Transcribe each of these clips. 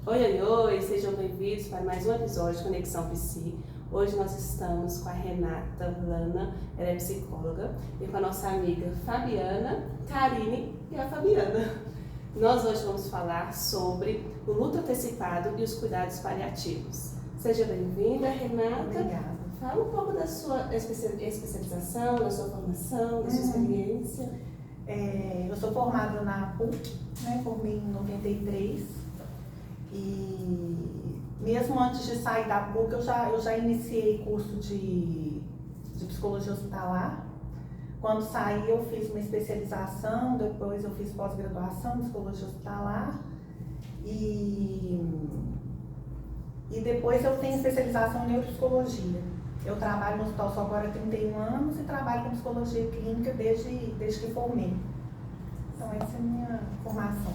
Oi, oi, oi, sejam bem-vindos para mais um episódio de Conexão Psi. Hoje nós estamos com a Renata Vlana, ela é psicóloga, e com a nossa amiga Fabiana, Karine e a Fabiana. Nós hoje vamos falar sobre o luto antecipado e os cuidados paliativos. Seja bem-vinda, Renata. Obrigada. Fala um pouco da sua especialização, da sua formação, da sua experiência. Eu sou formada na PUC, formei em 93. E mesmo antes de sair da PUC, eu já iniciei curso de psicologia hospitalar. Quando saí, eu fiz uma especialização, depois eu fiz pós-graduação em psicologia hospitalar. E depois eu tenho especialização em neuropsicologia. Eu trabalho no hospital só agora há 31 anos e trabalho com psicologia clínica desde que formei. Então essa é a minha formação.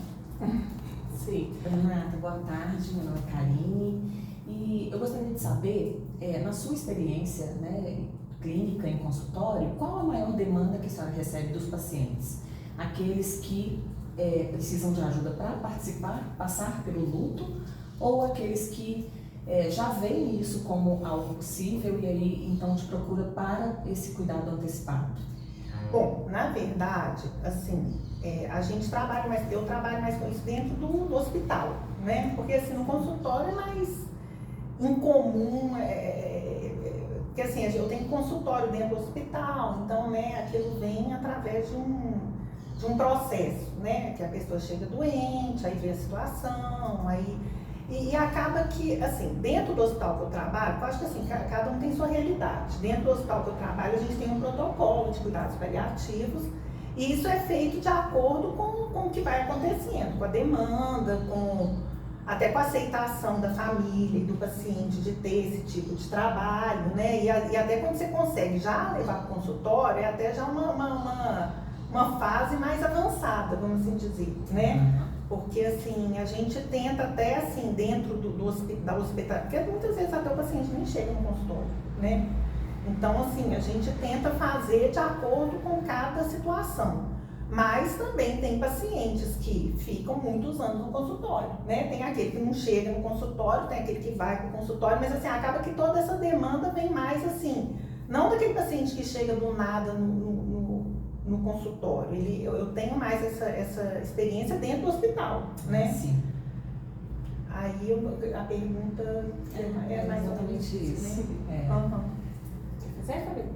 Sim. Renata, boa tarde, meu nome é Karine e eu gostaria de saber, na sua experiência clínica, em consultório, qual a maior demanda que a senhora recebe dos pacientes? Aqueles que precisam de ajuda para passar pelo luto, ou aqueles que já veem isso como algo possível e aí então te procura para esse cuidado antecipado? Bom, na verdade, assim, eu trabalho mais com isso dentro do hospital, né? Porque assim, no consultório é mais incomum, porque assim, eu tenho consultório dentro do hospital, então, aquilo vem através de um processo, né? Que a pessoa chega doente, aí vê a situação, e acaba que, assim, dentro do hospital que eu trabalho, eu acho que assim, cada um tem sua realidade. Dentro do hospital que eu trabalho, a gente tem um protocolo de cuidados paliativos, e isso é feito de acordo com o que vai acontecendo, com a demanda, até com a aceitação da família e do paciente de ter esse tipo de trabalho, né? E até quando você consegue já levar para o consultório, é até já uma fase mais avançada, vamos assim dizer, né? Porque assim, a gente tenta até assim, dentro da hospital, porque muitas vezes até o paciente nem chega no consultório, né? Então assim, a gente tenta fazer de acordo com cada situação. Mas também tem pacientes que ficam muitos anos no consultório, né? Tem aquele que não chega no consultório, tem aquele que vai para o consultório, mas assim, acaba que toda essa demanda vem mais assim, não daquele paciente que chega do nada no consultório. Eu tenho mais essa experiência dentro do hospital, né? Sim. Aí a pergunta é mais ou menos isso, né? Certo, Fabiana?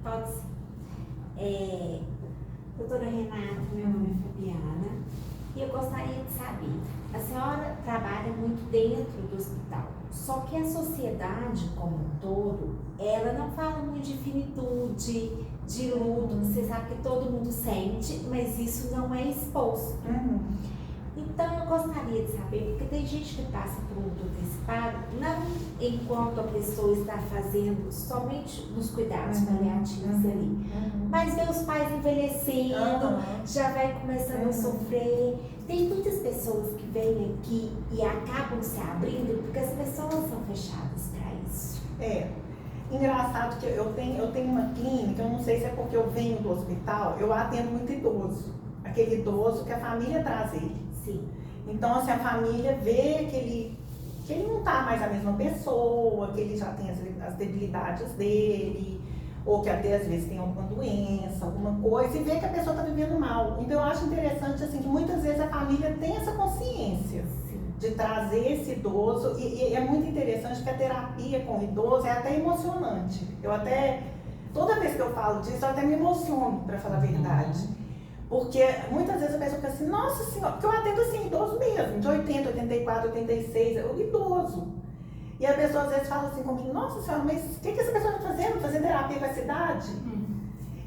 Pode ser. Doutora Renata, meu nome é Fabiana e eu gostaria de saber, a senhora trabalha muito dentro do hospital, só que a sociedade como um todo, ela não fala muito de finitude, de luto, você sabe que todo mundo sente, mas isso não é exposto. Então eu gostaria de saber, porque tem gente que passa por luto antecipado, não enquanto a pessoa está fazendo somente nos cuidados paliativos ali, mas vê os pais envelhecendo, já vai começando a sofrer. Tem muitas pessoas que vêm aqui e acabam se abrindo porque as pessoas são fechadas para isso. Engraçado que eu tenho uma clínica, eu não sei se é porque eu venho do hospital, eu atendo muito idoso. Aquele idoso que a família traz ele. Sim. Então, assim, a família vê que ele não tá mais a mesma pessoa, que ele já tem as debilidades dele, ou que até às vezes tem alguma doença, alguma coisa, e vê que a pessoa tá vivendo mal. Então, eu acho interessante, assim, que muitas vezes a família tem essa consciência de trazer esse idoso, e é muito interessante que a terapia com o idoso é até emocionante. Toda vez que eu falo disso, eu até me emociono, para falar a verdade. Porque muitas vezes a pessoa fica assim, nossa senhora, porque eu atendo assim, idoso mesmo, de 80, 84, 86, o idoso. E a pessoa às vezes fala assim comigo, nossa senhora, mas o que essa pessoa está fazendo? Fazer terapia com a cidade?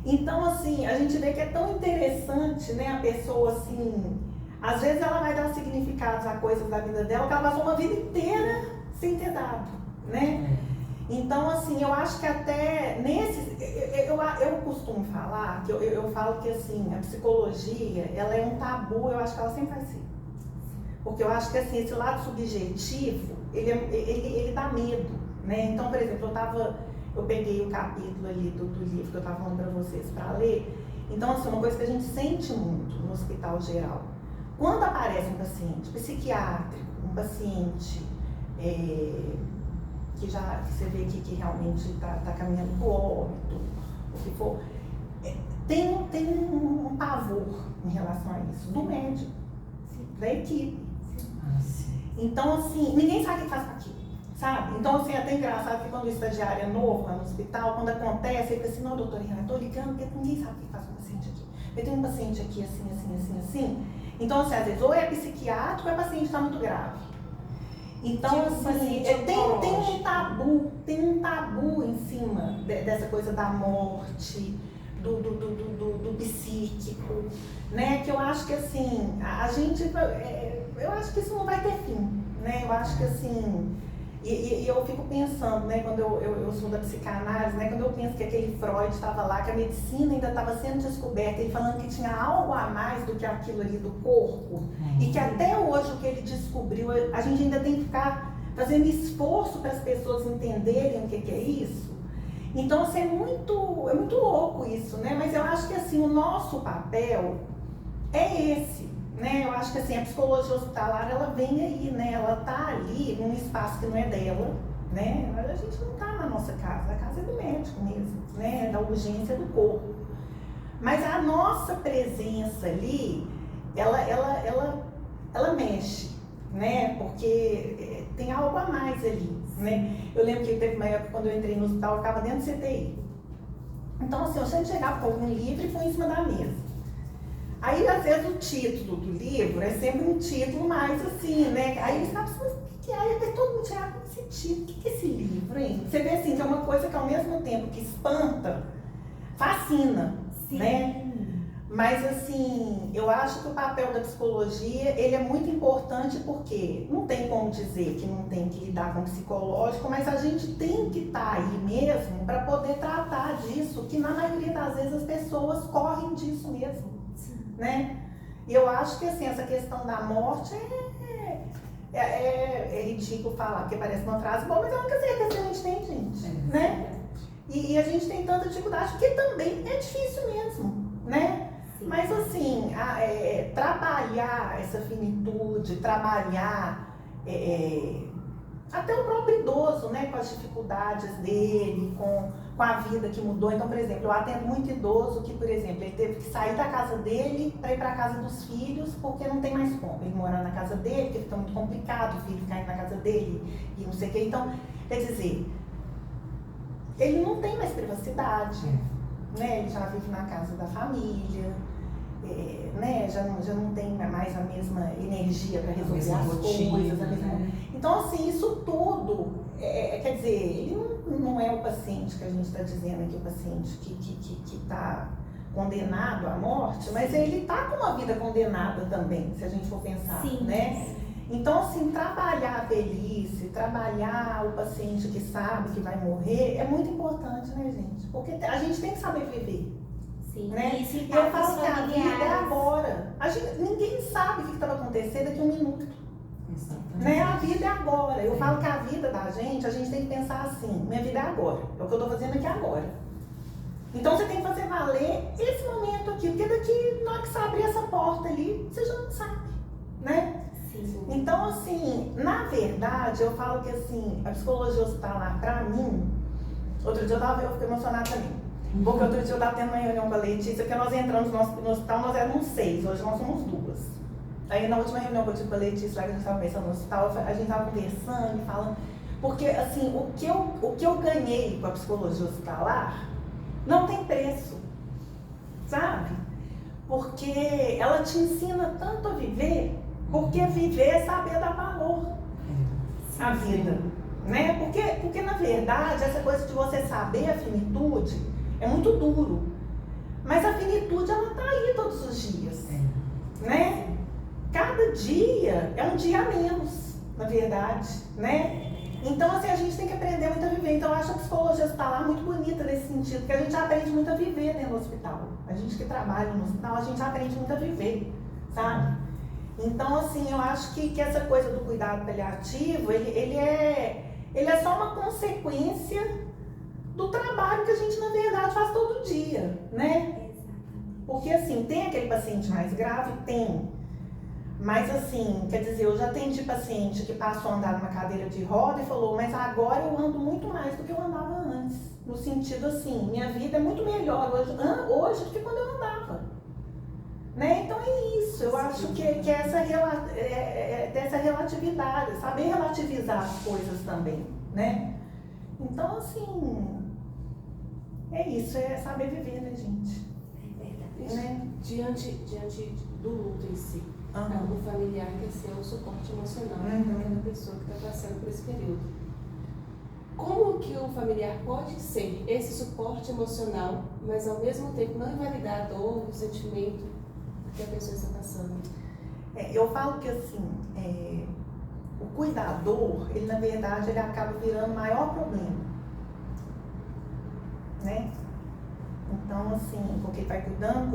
Então, assim, a gente vê que é tão interessante, né, a pessoa assim, às vezes ela vai dar significados a coisas da vida dela que ela passou uma vida inteira sem ter dado, né? Então, assim, eu acho que até eu costumo falar, que eu falo que, assim, a psicologia, ela é um tabu, eu acho que ela sempre vai ser. Porque eu acho que, assim, esse lado subjetivo, ele dá medo, né? Então, por exemplo, eu peguei o capítulo ali do livro que eu estava falando para vocês para ler. Então, assim, uma coisa que a gente sente muito no hospital geral, quando aparece um paciente psiquiátrico, um paciente que você vê que realmente está caminhando para o óbito, o que for, tem um pavor em relação a isso, do médico, da equipe. Então, assim, ninguém sabe o que faz com aquilo, sabe? Então, assim, é até engraçado que quando o estagiário é novo lá no hospital, quando acontece, ele fala assim, não, doutora Renan, estou ligando porque ninguém sabe o que faz com o paciente aqui. Eu tenho um paciente aqui assim. Então, assim, às vezes, ou é psiquiátrico ou é paciente está muito grave. Então, Tipo, assim, tem um tabu em cima dessa coisa da morte, do psíquico, né? Que eu acho que, assim, eu acho que isso não vai ter fim, né? Eu acho que, assim, e eu fico pensando, né? Quando eu sou da psicanálise, né? Quando eu penso que aquele Freud estava lá, que a medicina ainda estava sendo descoberta, ele falando que tinha algo a mais do que aquilo ali do corpo, e que até hoje o que ele descobriu, a gente ainda tem que ficar fazendo esforço para as pessoas entenderem o que é isso. Então, assim, é muito louco isso, né? Mas eu acho que, assim, o nosso papel é esse, né? Eu acho que, assim, a psicologia hospitalar, ela vem aí, né? Ela tá ali num espaço que não é dela, né? A gente não tá na nossa casa, a casa é do médico mesmo, né? Da urgência do corpo. Mas a nossa presença ali, ela mexe, né? Porque tem algo a mais ali, né? Eu lembro que teve uma época quando eu entrei no hospital, eu ficava dentro do CTI. Então, assim, eu sempre chegava com algum livro e põe em cima da mesa. Aí, às vezes, o título do livro é sempre um título mais assim, né? Aí eles falam assim, mas o que é? Aí todo mundo chega com esse título, o que é esse livro, hein? Você vê, assim, que é uma coisa que, ao mesmo tempo que espanta, fascina, Sim. né? Mas, assim, eu acho que o papel da psicologia, ele é muito importante porque não tem como dizer que não tem que lidar com o psicológico, mas a gente tem que estar aí mesmo para poder tratar disso, que na maioria das vezes as pessoas correm disso mesmo, né? E eu acho que, assim, essa questão da morte é ridículo falar, porque parece uma frase boa, mas é uma coisa que a gente tem, gente, né? E a gente tem tanta dificuldade, porque também é difícil mesmo, né? Mas, assim, trabalhar essa finitude, trabalhar até o próprio idoso, né, com as dificuldades dele, com a vida que mudou. Então, por exemplo, eu atendo muito idoso que, por exemplo, ele teve que sair da casa dele para ir para a casa dos filhos porque não tem mais como. Ele mora na casa dele, porque fica muito complicado o filho ficar na casa dele e não sei o quê. Então, quer dizer, ele não tem mais privacidade, né? Ele já vive na casa da família. Né? Já não tem mais a mesma energia para resolver as coisas. Então, assim, isso tudo, quer dizer, ele não é o paciente que a gente está dizendo aqui, o paciente que está condenado à morte, mas ele está com uma vida condenada também, se a gente for pensar, Sim. né? Então, assim, trabalhar a velhice, trabalhar o paciente que sabe que vai morrer é muito importante, né, gente? Porque a gente tem que saber viver. Sim, né? isso E eu falo que a vida é familiares. agora. Ninguém sabe o que vai acontecer daqui a um minuto. Exatamente. Né? A vida é agora. Eu falo que a vida da gente, a gente tem que pensar assim, minha vida é agora. É o que eu estou fazendo aqui agora. Então você tem que fazer valer esse momento aqui, porque daqui, na hora que você abrir essa porta ali, você já não sabe, né? Sim. Então, assim, na verdade, eu falo que, assim, a psicologia hospitalar, pra mim, outro dia eu fiquei emocionada também. Porque outro dia eu estava tendo uma reunião com a Letícia, porque nós entramos no hospital, nós éramos 6, hoje nós somos 2. Aí na última reunião que eu tive com a Letícia, lá que a gente estava pensando no hospital, a gente estava conversando e falando, porque assim, o que eu ganhei com a psicologia hospitalar não tem preço, sabe? Porque ela te ensina tanto a viver, porque viver é saber dar valor à vida, né? Porque na verdade, essa coisa de você saber a finitude, é muito duro, mas a finitude ela tá aí todos os dias, né? Cada dia é um dia a menos, na verdade, né? Então, assim, a gente tem que aprender muito a viver. Então, eu acho a psicologia hospitalar muito bonita nesse sentido, porque a gente aprende muito a viver dentro do hospital. A gente que trabalha no hospital, a gente aprende muito a viver, sabe? Então, assim, eu acho que essa coisa do cuidado paliativo, ele é só uma consequência do trabalho que a gente, na verdade, faz todo dia, né? Porque, assim, tem aquele paciente mais grave? Tem. Mas assim, quer dizer, eu já atendi paciente que passou a andar numa cadeira de roda e falou, mas agora eu ando muito mais do que eu andava antes. No sentido assim, minha vida é muito melhor hoje do que quando eu andava. Né? Então é isso, eu acho que é dessa relatividade, saber relativizar as coisas também, né? Então assim, é isso, é saber viver, né, gente? É verdade. Né? Diante do luto em si, o familiar quer ser o suporte emocional daquela pessoa que está passando por esse período. Como que o familiar pode ser esse suporte emocional, mas ao mesmo tempo não invalidar a dor, o sentimento que a pessoa está passando? Eu falo que assim, o cuidador, ele na verdade ele acaba virando o maior problema, né? Então assim, porque ele vai cuidando,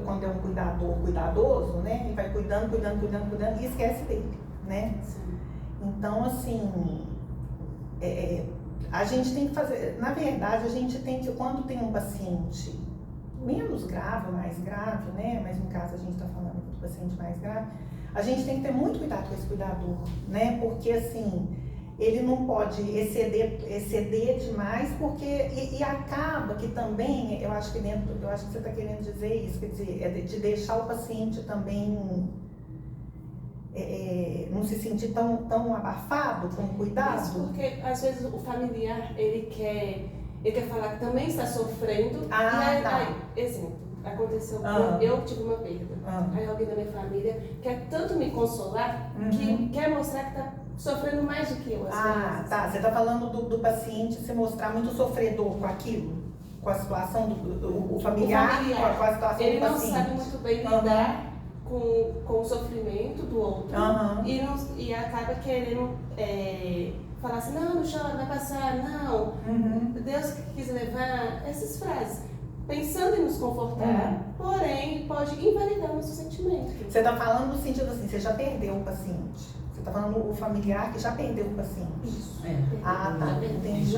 quando é um cuidador cuidadoso, né? Ele vai cuidando e esquece dele, né? Sim. Então assim, a gente tem que fazer, na verdade a gente tem que, quando tem um paciente menos grave, mais grave, né? Mas no caso a gente está falando do paciente mais grave, a gente tem que ter muito cuidado com esse cuidador, né? Porque assim, ele não pode exceder demais, porque e acaba que também, eu acho que você está querendo dizer isso, quer dizer, de deixar o paciente também não se sentir tão abafado com o cuidado. Isso porque às vezes o familiar ele quer falar que também está sofrendo. Exemplo, aconteceu, eu tive uma perda. Aí alguém da minha família quer tanto me consolar que quer mostrar que está sofrendo mais do que eu. Tá. Você está falando do paciente se mostrar muito sofredor com aquilo? Com a situação do familiar, com a situação ele do paciente? Ele não sabe muito bem lidar com o sofrimento do outro e acaba querendo falar assim, não chora, vai passar, não, Deus que quis levar, essas frases, pensando em nos confortar, porém pode invalidar o nosso sentimento. Você está falando no sentido assim, você já perdeu o paciente, você está falando o familiar que já perdeu o paciente. Isso. Tá, entendi.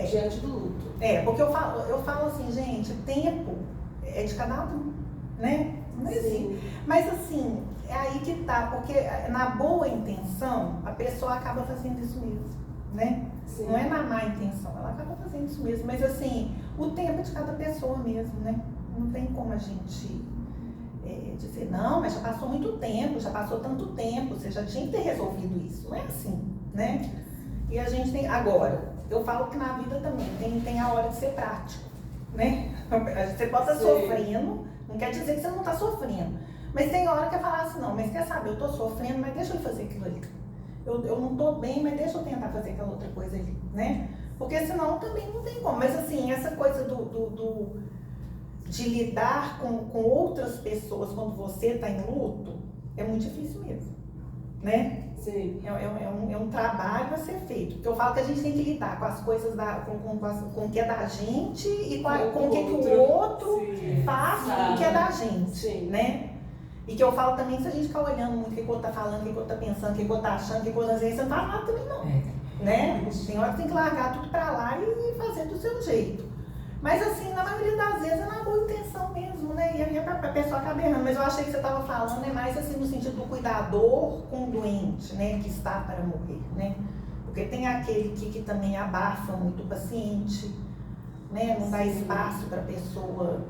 Diante do luto. Porque eu falo assim, gente, tempo é de cada um, né? Mas assim, é aí que tá, porque na boa intenção, a pessoa acaba fazendo isso mesmo, né? Sim. Não é na má intenção, ela acaba fazendo isso mesmo. Mas assim, o tempo é de cada pessoa mesmo, né? Não tem como a gente dizer, não, mas já passou muito tempo, já passou tanto tempo, você já tinha que ter resolvido isso. Não é assim, né? E a gente tem, agora, eu falo que na vida também tem a hora de ser prático, né? Você pode estar sofrendo, não quer dizer que você não está sofrendo. Mas tem hora que é falar assim, não, mas quer saber, eu estou sofrendo, mas deixa eu fazer aquilo ali. Eu não estou bem, mas deixa eu tentar fazer aquela outra coisa ali, né? Porque senão também não tem como. Mas assim, essa coisa de lidar com outras pessoas quando você está em luto, é muito difícil mesmo, né? Sim. É um trabalho a ser feito. Porque eu falo que a gente tem que lidar com as coisas, com o que é da gente e com o que o outro faz com o que é da gente, né? E que eu falo também, se a gente ficar olhando muito o que o outro tá falando, o que o outro tá pensando, o que o outro tá achando, o que o outro tá dizendo, você não tá nada também não, né? Tem hora que tem que largar tudo pra lá e fazer do seu jeito. Mas assim, na maioria das vezes é na boa intenção mesmo, né? E a pessoa acaba errando. Mas eu achei que você estava falando mais assim no sentido do cuidador com o doente, né? Que está para morrer, né? Porque tem aquele que também abafa muito o paciente, né? Não dá espaço para a pessoa.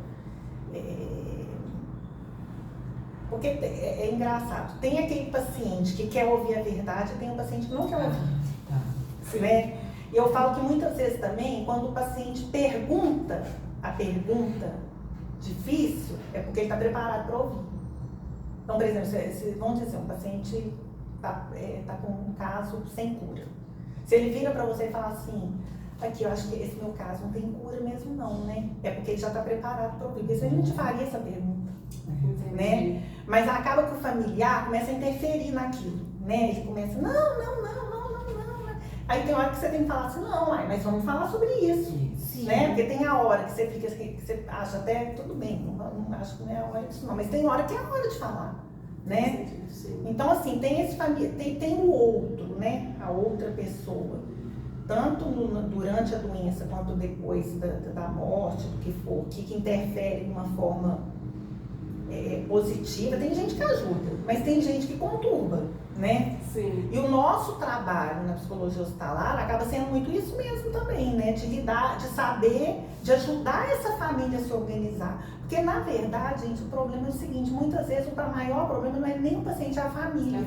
Porque é engraçado. Tem aquele paciente que quer ouvir a verdade e tem um paciente que não quer ouvir, né? E eu falo que muitas vezes também, quando o paciente pergunta a pergunta difícil, é porque ele está preparado para ouvir. Então, por exemplo, vamos dizer, um paciente está com um caso sem cura. Se ele vira para você e fala assim, aqui, eu acho que esse meu caso não tem cura mesmo não, né? É porque ele já está preparado para ouvir. Porque senão a gente faria essa pergunta, né? Mas acaba que o familiar começa a interferir naquilo, né? Ele começa, não. Aí tem hora que você tem que falar assim, não, mas vamos falar sobre isso, né? Porque tem a hora que você fica, que você acha até, tudo bem, não acho que não é a hora disso não, mas tem hora que é a hora de falar, né? Então assim, tem esse família, tem o outro, né? A outra pessoa, tanto durante a doença quanto depois da morte, do que for, que interfere de uma forma positiva, tem gente que ajuda, mas tem gente que conturba, né? Sim. E o nosso trabalho na psicologia hospitalar acaba sendo muito isso mesmo também, né? De lidar, de saber, de ajudar essa família a se organizar. Porque, na verdade, gente, o problema é o seguinte, muitas vezes o maior problema não é nem o paciente, é a família.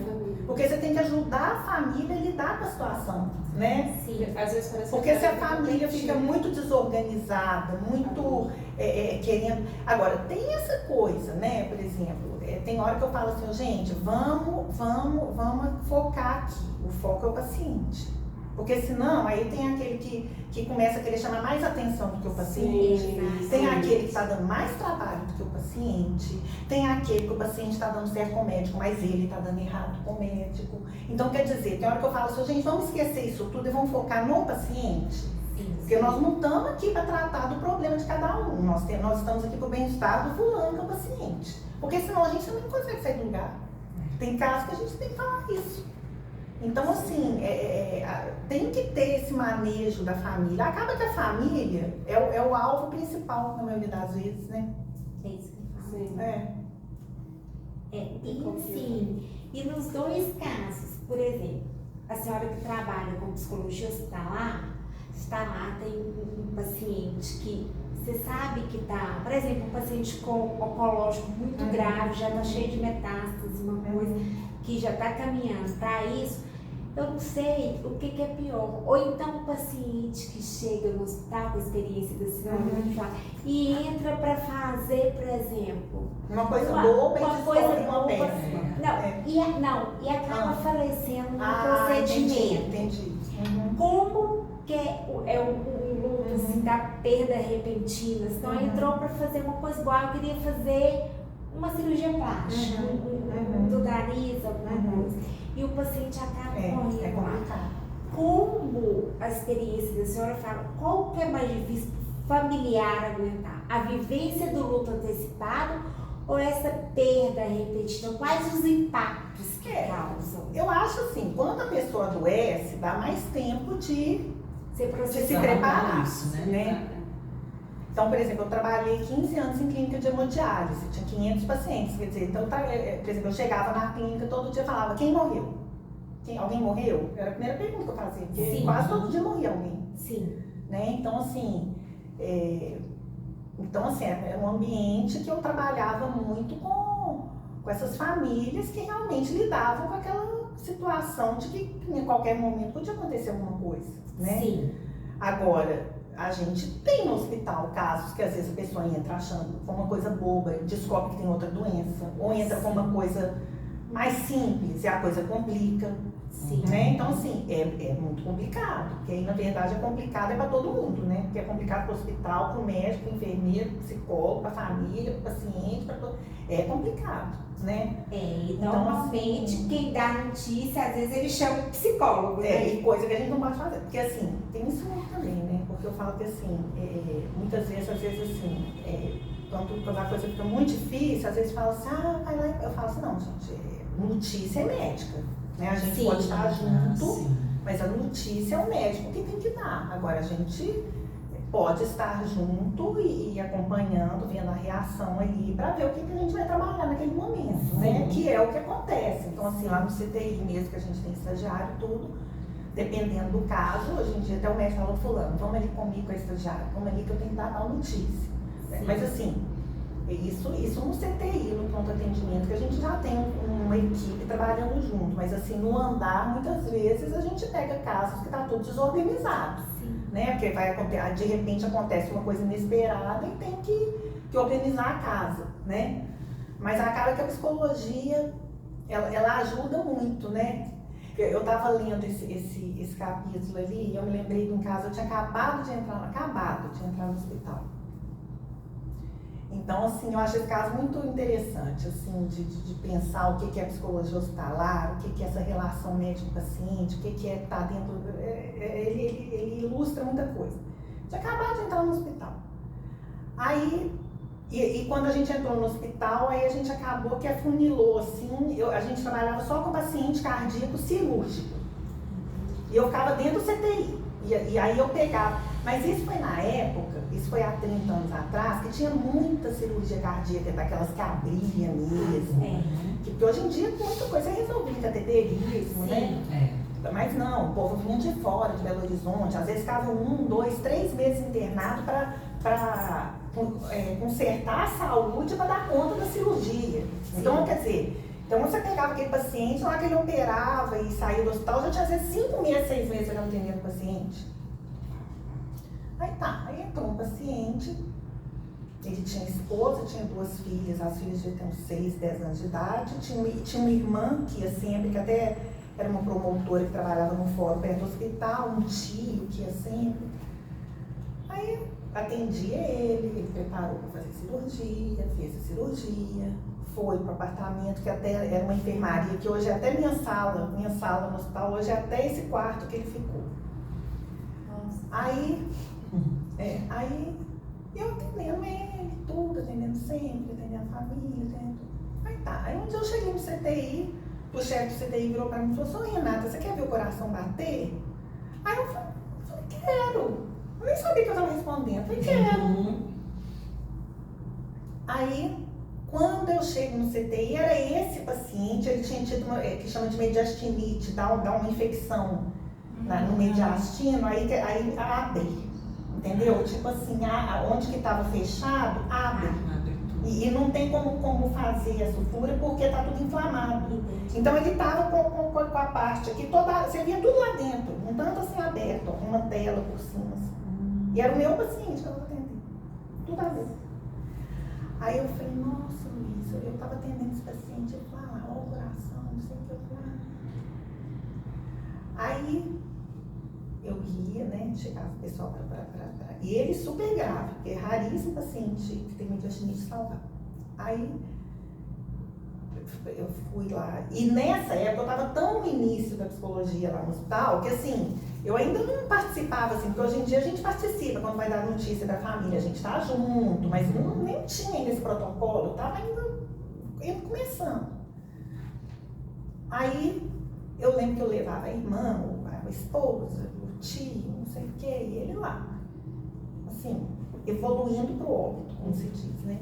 Porque você tem que ajudar a família a lidar com a situação, né? Sim. Às vezes parece Porque que se a família fica muito desorganizada, muito querendo... Agora, tem essa coisa, né? Por exemplo, tem hora que eu falo assim, gente, vamos focar aqui. O foco é o paciente. Porque senão, aí tem aquele que começa a querer chamar mais atenção do que o paciente. Sim, Tem sim. aquele que está dando mais trabalho do que o paciente. Tem aquele que o paciente está dando certo com o médico, mas ele está dando errado com o médico. Então, quer dizer, tem hora que eu falo assim, gente, vamos esquecer isso tudo e vamos focar no paciente. Porque nós não estamos aqui para tratar do problema de cada um. Nós estamos aqui para o bem-estar do fulano, que é o paciente. Porque senão a gente também não consegue sair do lugar. Tem casos que a gente tem que falar isso. Então, assim, tem que ter esse manejo da família. Acaba que a família é o alvo principal, na maioria das vezes, né? É isso que eu falo. Sim. E sim, e nos dois casos, por exemplo, a senhora que trabalha com psicologia hospitalar, está lá, tem um paciente que você sabe que está, por exemplo, um paciente com oncológico muito grave, já está cheio de metástase, uma coisa que já está caminhando para isso. Eu não sei o que é pior. Ou então um paciente que chega no hospital com a experiência da senhora e entra para fazer, por exemplo, uma coisa boba e uma descobre coisa uma boba. péssima. E acaba falecendo no procedimento. Entendi. Como que é um luto assim, da perda repentina? Então entrou para fazer uma coisa boa, eu queria fazer uma cirurgia plástica, do nariz, alguma coisa. E o paciente acaba morrendo. É complicado. Como a experiência da senhora fala, qual que é mais difícil familiar aguentar? A vivência do luto antecipado ou essa perda repentina? Quais os impactos que causam? Eu acho assim, quando a pessoa adoece, dá mais tempo de se preparar, isso, né? Então, por exemplo, eu trabalhei 15 anos em clínica de hemodiálise, tinha 500 pacientes, quer dizer, então, por exemplo, eu chegava na clínica todo dia e falava, quem morreu? Alguém morreu? Era a primeira pergunta que eu fazia, porque quase todo dia morria alguém. Sim. Né? Então, assim, era um ambiente que eu trabalhava muito com essas famílias que realmente lidavam com aquela situação de que em qualquer momento podia acontecer alguma coisa, né? Sim. Agora, a gente tem no hospital casos que às vezes a pessoa entra achando com uma coisa boba, descobre que tem outra doença, ou entra com uma coisa mais simples e a coisa complica. Sim. Né? Então, assim, é muito complicado, porque aí, na verdade, é complicado para todo mundo, né? Porque é complicado para o hospital, para o médico, para o enfermeiro, para o psicólogo, para a família, para o paciente, para todo... É complicado, né? E Então, normalmente assim, quem dá notícia, às vezes ele chama o psicólogo, né? E coisa que a gente não pode fazer, porque assim, tem isso também, né? Porque eu falo que assim, muitas vezes, assim, quando a coisa fica muito difícil, às vezes fala assim, vai lá, eu falo assim, não, gente, notícia é médica. Né? A gente pode estar junto, mas a notícia é o médico que tem que dar. Agora, a gente pode estar junto e acompanhando, vendo a reação ali, para ver o que a gente vai trabalhar naquele momento, né? Que é o que acontece. Então, assim, lá no CTI mesmo, que a gente tem estagiário, tudo, dependendo do caso, hoje em dia até o médico falou, fulano, vamos ali comigo com a estagiária, vamos ali que eu tenho que dar tal notícia. Sim. Mas assim, isso no CTI, no pronto atendimento, que a gente já tem uma equipe trabalhando junto, mas assim, no andar, muitas vezes a gente pega casos que está tudo desorganizado, né? Porque de repente acontece uma coisa inesperada e tem que organizar a casa, né? Mas acaba que a psicologia, ela ajuda muito, né? Eu estava lendo esse capítulo ali e eu me lembrei de um caso, eu tinha acabado de entrar no hospital. Então, assim, eu acho esse caso muito interessante, assim, de pensar o que é psicologia hospitalar, o que é essa relação médico-paciente, o que é estar dentro... Ele ilustra muita coisa. Tinha acabado de entrar no hospital. Aí, e quando a gente entrou no hospital, aí a gente acabou que afunilou, assim, a gente trabalhava só com paciente cardíaco cirúrgico. E eu ficava dentro do CTI. E aí eu pegava... Mas isso foi na época, isso foi há 30 anos atrás, que tinha muita cirurgia cardíaca, daquelas que abria mesmo. Porque hoje em dia muita coisa é resolvida, cateterismo, né? Mas não, o povo vinha de fora, de Belo Horizonte, às vezes ficavam 1, 2, 3 meses internado para consertar a saúde para dar conta da cirurgia. Então, quer dizer, então você pegava aquele paciente, lá que ele operava e saía do hospital, já tinha às vezes 5 meses, 6 meses ele atendendo o paciente. Aí entrou um paciente, ele tinha esposa, tinha 2 filhas, as filhas já tinham 6, 10 anos de idade, tinha uma irmã que ia sempre, que até era uma promotora que trabalhava no fórum perto do hospital, um tio que ia sempre. Aí atendia ele preparou para fazer cirurgia, fez a cirurgia, foi para o apartamento, que até era uma enfermaria, que hoje é até minha sala no hospital, hoje é até esse quarto que ele ficou. Aí eu atendendo ele, tudo, atendendo sempre, atendendo a família, atendendo tudo. Aí um dia eu cheguei no CTI, o chefe do CTI virou para mim e falou, "Sô, Renata, você quer ver o coração bater?" Aí eu falei, quero. Eu nem sabia que eu estava respondendo, eu falei, quero. Aí, quando eu chego no CTI, era esse paciente, ele tinha tido uma, que chama de mediastinite, dá uma infecção no mediastino, aí abre. Entendeu? Tipo assim, onde que estava fechado, abre. E não tem como fazer a sutura porque está tudo inflamado. Então ele estava com a parte aqui toda, você via tudo lá dentro, um tanto assim aberto, uma tela por cima. Assim. E era o meu paciente que eu estava atendendo. Tudo aberto. Aí eu falei, nossa Luísa, eu estava atendendo esse paciente, ele falou, ó o coração, não sei o que eu falei. Aí eu ia, né, chegava o pessoal e ele super grave, porque é raríssimo paciente que tem mediastinite salvar. Aí eu fui lá, e nessa época eu estava tão no início da psicologia lá no hospital, que assim, eu ainda não participava assim, porque hoje em dia a gente participa quando vai dar notícia da família, a gente está junto, mas nem tinha ainda esse protocolo, eu estava ainda começando. Aí eu lembro que eu levava a irmã, a esposa, o tio, não sei o que, e ele lá, assim, evoluindo pro óbito, como se diz, né?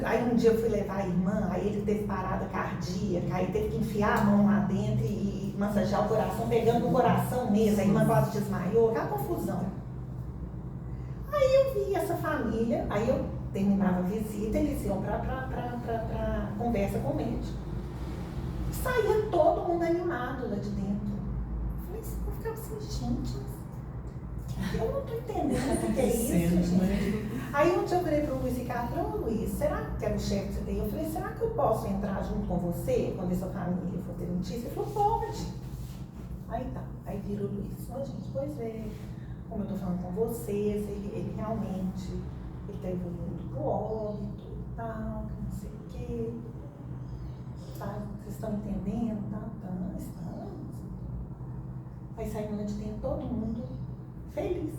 Aí um dia eu fui levar a irmã, aí ele teve parada cardíaca, aí teve que enfiar a mão lá dentro e massagear o coração, pegando o coração mesmo, a irmã quase desmaiou, aquela confusão. Aí eu vi essa família, aí eu terminava a visita, eles iam pra conversa com o médico. Saía todo mundo animado lá de dentro. Eu falei assim, eu ficava assim, gente, eu não tô entendendo o que é isso, gente. Aí um dia eu virei pro Luiz Ricardo, falei, ô Luiz, será que era o chefe do CTI? Eu falei, será que eu posso entrar junto com você quando essa família for ter notícia? Ele falou, pode. Aí tá, aí vira o Luiz, ó gente, pois é, como eu tô falando com vocês, ele realmente, ele tá evoluindo pro óbito e tal, não sei o quê. Tá, vocês estão entendendo? Estamos. Aí saímos lá de dentro, todo mundo feliz.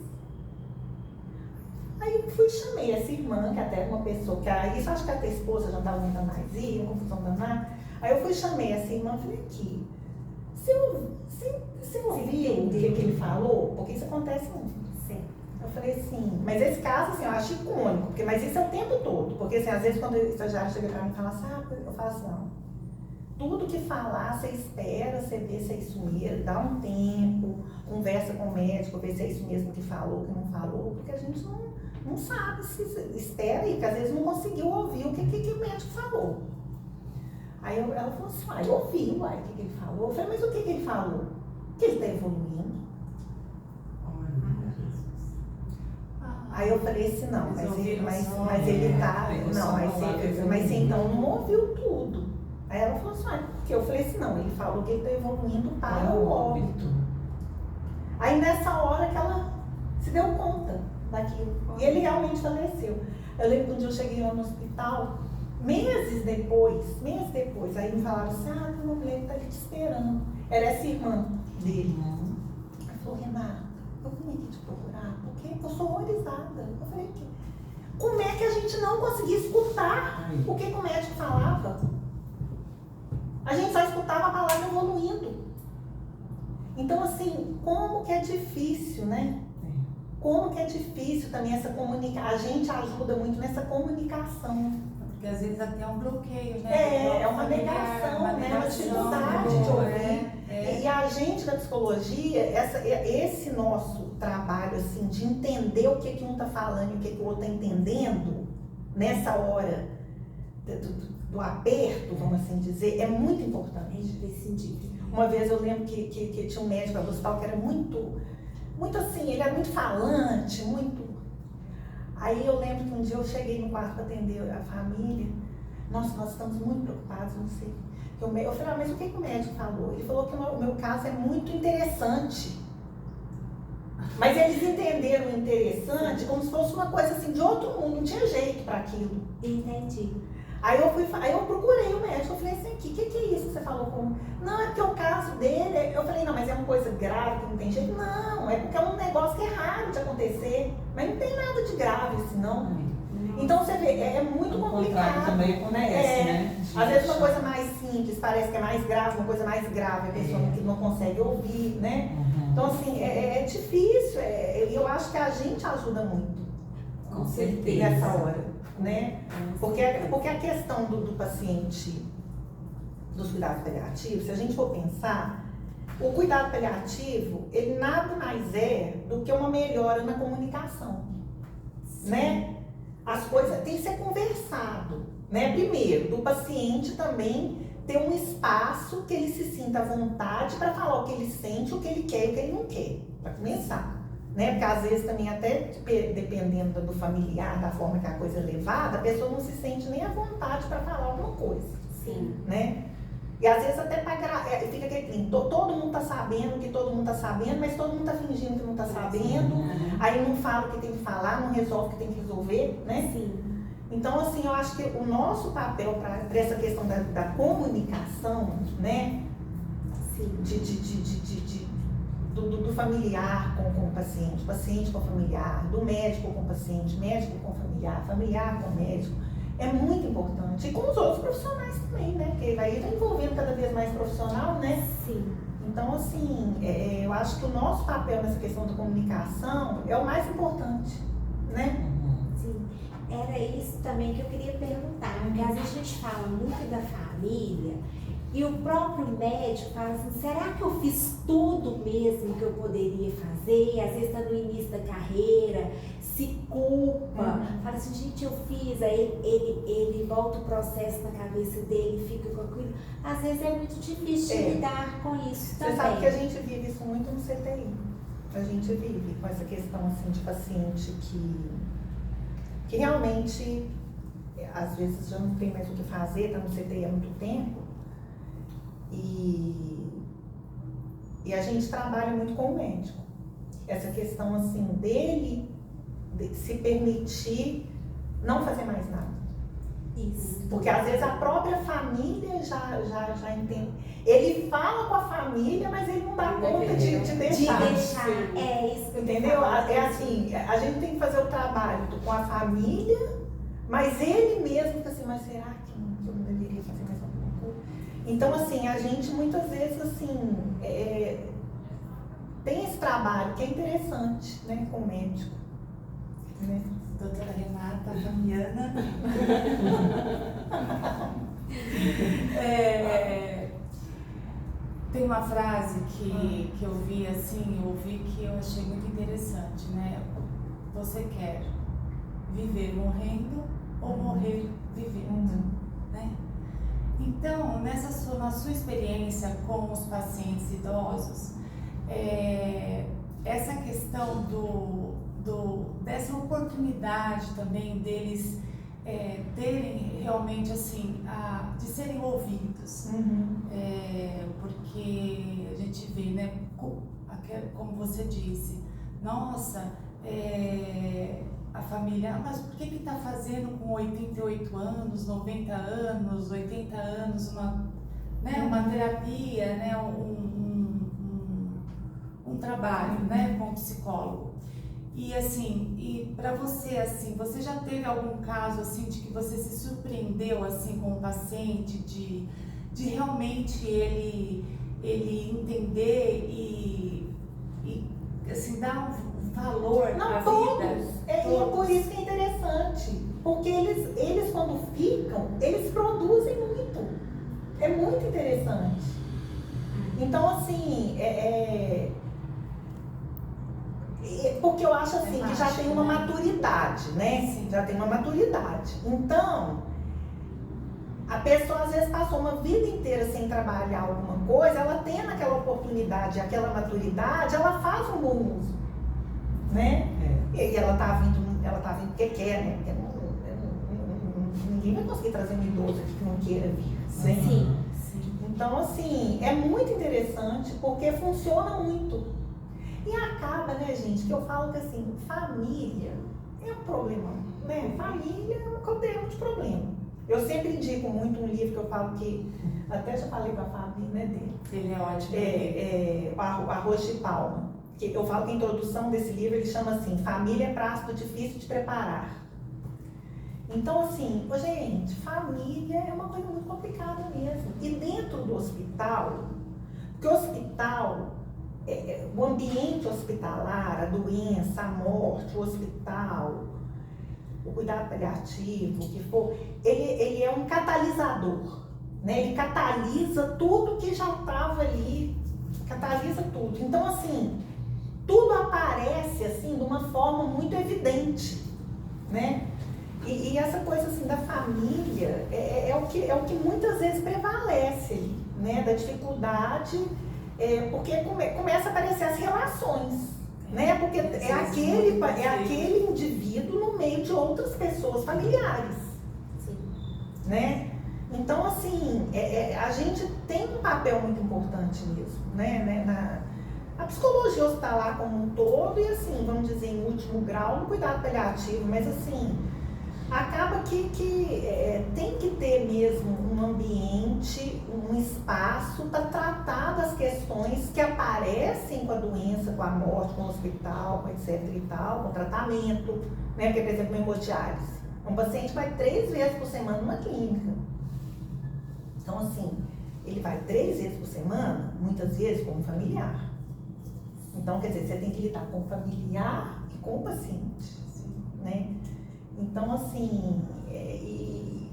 Aí eu fui e chamei essa irmã, que até era uma pessoa, que isso acho que até a esposa já não estava aguentando mais ir, uma confusão danada. Aí eu fui e chamei essa irmã e falei, aqui, você ouviu o que ele falou? Porque isso acontece muito. Sim. Eu falei assim, mas esse caso assim, eu acho icônico, porque, mas isso é o tempo todo. Porque assim, às vezes quando o estagiário chega pra mim e fala assim, eu falo assim, não. Tudo que falar, você espera, você vê se é isso mesmo, dá um tempo, conversa com o médico, vê se é isso mesmo que falou, que não falou, porque a gente não sabe se espera aí, porque às vezes não conseguiu ouvir o que o médico falou. Aí ela falou assim, eu ouvi, o que ele falou. Eu falei, mas o que ele falou? Que ele está evoluindo. Aí eu falei assim, não, mas ele tá, não, mas você então não ouviu tudo. Aí ela falou assim, porque eu falei assim, não, ele falou que ele está evoluindo para o óbito. Aí nessa hora que ela se deu conta daquilo. E ele realmente faleceu. Eu lembro que um dia eu cheguei lá no hospital, meses depois, aí me falaram assim, tem uma mulher que está ali te esperando. Era essa irmã dele. Ela falou, Renata, eu vim aqui te procurar porque eu sou horrorizada. Eu falei, como é que a gente não conseguia escutar o que o médico falava? A gente só escutava a palavra evoluindo. Então, assim, como que é difícil, né? Como que é difícil também essa comunicação. A gente ajuda muito nessa comunicação. Porque às vezes até é um bloqueio, né? É uma negação, né? Uma dificuldade de ouvir. E a gente da psicologia, esse nosso trabalho, assim, de entender o que um está falando e o que o outro está entendendo, nessa hora do aperto, vamos assim dizer, é muito importante. É imprescindível. Uma vez eu lembro que tinha um médico do hospital que era muito assim, ele era muito falante, muito... Aí eu lembro que um dia eu cheguei no quarto para atender a família. Nossa, nós estamos muito preocupados, não sei. Eu falei, mas o que o médico falou? Ele falou que o meu caso é muito interessante. Mas eles entenderam o interessante como se fosse uma coisa assim de outro mundo, não tinha jeito para aquilo. Entendi. Aí eu procurei o médico, eu falei assim, o que é isso que você falou com... Não, é porque o caso dele... Eu falei, não, mas é uma coisa grave que não tem jeito? Não, é porque é um negócio que é raro de acontecer. Mas não tem nada de grave assim, não. Então você vê, é muito complicado. Também acontece, né? Às vezes uma coisa mais simples, parece que é mais grave, uma coisa mais grave, a pessoa não consegue ouvir, né? Então assim, é difícil, eu acho que a gente ajuda muito. Com certeza. Nessa hora. Né? Porque a questão do paciente, dos cuidados paliativos, se a gente for pensar, o cuidado paliativo, ele nada mais é do que uma melhora na comunicação, né? As coisas têm que ser conversado, né? Primeiro, do paciente também ter um espaço que ele se sinta à vontade para falar o que ele sente, o que ele quer e o que ele não quer, para começar. Né? Porque às vezes também até dependendo do familiar, da forma que a coisa é levada, a pessoa não se sente nem à vontade para falar alguma coisa. Sim. Né? E às vezes até fica aquele todo mundo tá sabendo que todo mundo tá sabendo, mas todo mundo tá fingindo que não tá sabendo, aí não fala o que tem que falar, não resolve o que tem que resolver, né? Sim. Então assim, eu acho que o nosso papel para essa questão da comunicação, né? Sim. Do familiar com o paciente, paciente com o familiar, do médico com o paciente, médico com o familiar, familiar com o médico, é muito importante. E com os outros profissionais também, né? Porque aí está envolvendo cada vez mais profissional, né? Sim. Então, assim, eu acho que o nosso papel nessa questão da comunicação é o mais importante, né? Sim. Era isso também que eu queria perguntar, porque às vezes a gente fala muito da família, e o próprio médico fala assim, será que eu fiz tudo mesmo que eu poderia fazer? Às vezes está no início da carreira, se culpa, fala assim, gente, eu fiz, aí ele volta o processo na cabeça dele, fica com aquilo. Às vezes é muito difícil de lidar com isso também. Você sabe que a gente vive isso muito no CTI. A gente vive com essa questão assim, de paciente que realmente, às vezes já não tem mais o que fazer, está no CTI há muito tempo. E a gente trabalha muito com o médico. Essa questão assim dele de se permitir não fazer mais nada. Isso. Porque às vezes a própria família já entende. Ele fala com a família, mas ele não dá conta de deixar. De deixar, é isso que eu entendeu? É assim, a gente tem que fazer o trabalho com a família, mas ele mesmo fica assim, mas será que eu não deveria fazer mais alguma coisa? Então, assim, a gente muitas vezes, assim, tem esse trabalho que é interessante, né, com o médico. Né? Doutora Renata Fabiana. Tem uma frase que eu vi assim, eu ouvi que eu achei muito interessante, né? Você quer viver morrendo ou morrer vivendo, né? Então, na sua experiência com os pacientes idosos, essa questão dessa oportunidade também deles terem realmente assim, de serem ouvidos, porque a gente vê, né, como você disse, nossa, a família, mas por que está fazendo com 88 anos, 90 anos, 80 anos uma terapia, né, um trabalho, né, com o psicólogo? E assim, e para você, assim, você já teve algum caso assim de que você se surpreendeu assim com o paciente, de realmente ele ele entender e assim, dar um valor para a todos. vida. E é por isso que é interessante. Porque eles quando ficam, eles produzem muito. É muito interessante. Então, assim, porque eu acho assim, que já tem uma maturidade, né? Sim. Já tem uma maturidade. Então, a pessoa às vezes passou uma vida inteira sem trabalhar alguma coisa, ela tendo aquela oportunidade, aquela maturidade, ela faz um bom uso, né? E ela tá vindo porque quer, né? Porque ninguém vai conseguir trazer um idoso aqui que não queira vir, né? Sim. Então, assim, é muito interessante porque funciona muito. E acaba, né, gente, que eu falo que, assim, família é um problema, né? Família é um caldeirão de problema. Eu sempre indico muito um livro que eu falo que, até já falei com a Fabi, né, dele. Ele é ótimo. O Arroz de Palma. Que eu falo que a introdução desse livro, ele chama assim, Família é prato difícil de preparar. Então, assim, gente, família é uma coisa muito complicada mesmo. E dentro do hospital, porque o hospital, o ambiente hospitalar, a doença, a morte, o hospital, o cuidado paliativo, o que for, ele é um catalisador, né? Ele catalisa tudo que já estava ali, catalisa tudo. Então, assim, tudo aparece, assim, de uma forma muito evidente, né? E essa coisa assim da família é o que muitas vezes prevalece ali, né? Da dificuldade, porque começa a aparecer as relações, né? Porque é aquele indivíduo no meio de outras pessoas familiares, né? Então, assim, a gente tem um papel muito importante nisso, né? A psicologia hospitalar como um todo e, assim, vamos dizer, em último grau, no cuidado paliativo, mas, assim, acaba que tem que ter mesmo um ambiente, um espaço para tratar das questões que aparecem com a doença, com a morte, com o hospital, com etc e tal, com o tratamento, né? Porque, por exemplo, hemodiálise. Um paciente vai 3 vezes por semana numa clínica. Então, assim, ele vai 3 vezes por semana, muitas vezes como familiar. Então, quer dizer, você tem que lidar com o familiar e com o paciente, né? Então, assim, e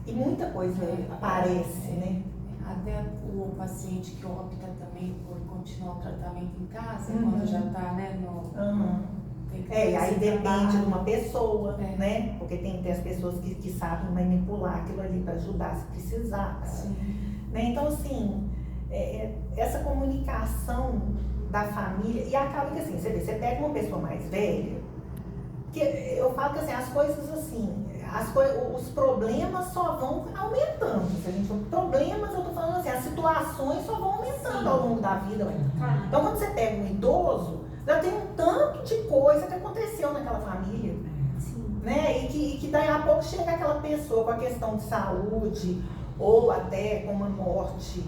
muita coisa aparece, né? Até o paciente que opta também por continuar o tratamento em casa, quando já está, né, tem que e aí depende de uma pessoa, É. né? Porque tem que ter as pessoas que sabem manipular aquilo ali para ajudar se precisar. Né? Então, assim, essa comunicação da família, e acaba que assim, você pega uma pessoa mais velha, que eu falo que assim, as coisas assim, os problemas só vão aumentando. Se a gente for problemas, eu tô falando assim, as situações só vão aumentando ao longo da vida. Então, quando você pega um idoso, já tem um tanto de coisa que aconteceu naquela família, né? E que daí a pouco chega aquela pessoa com a questão de saúde, ou até com uma morte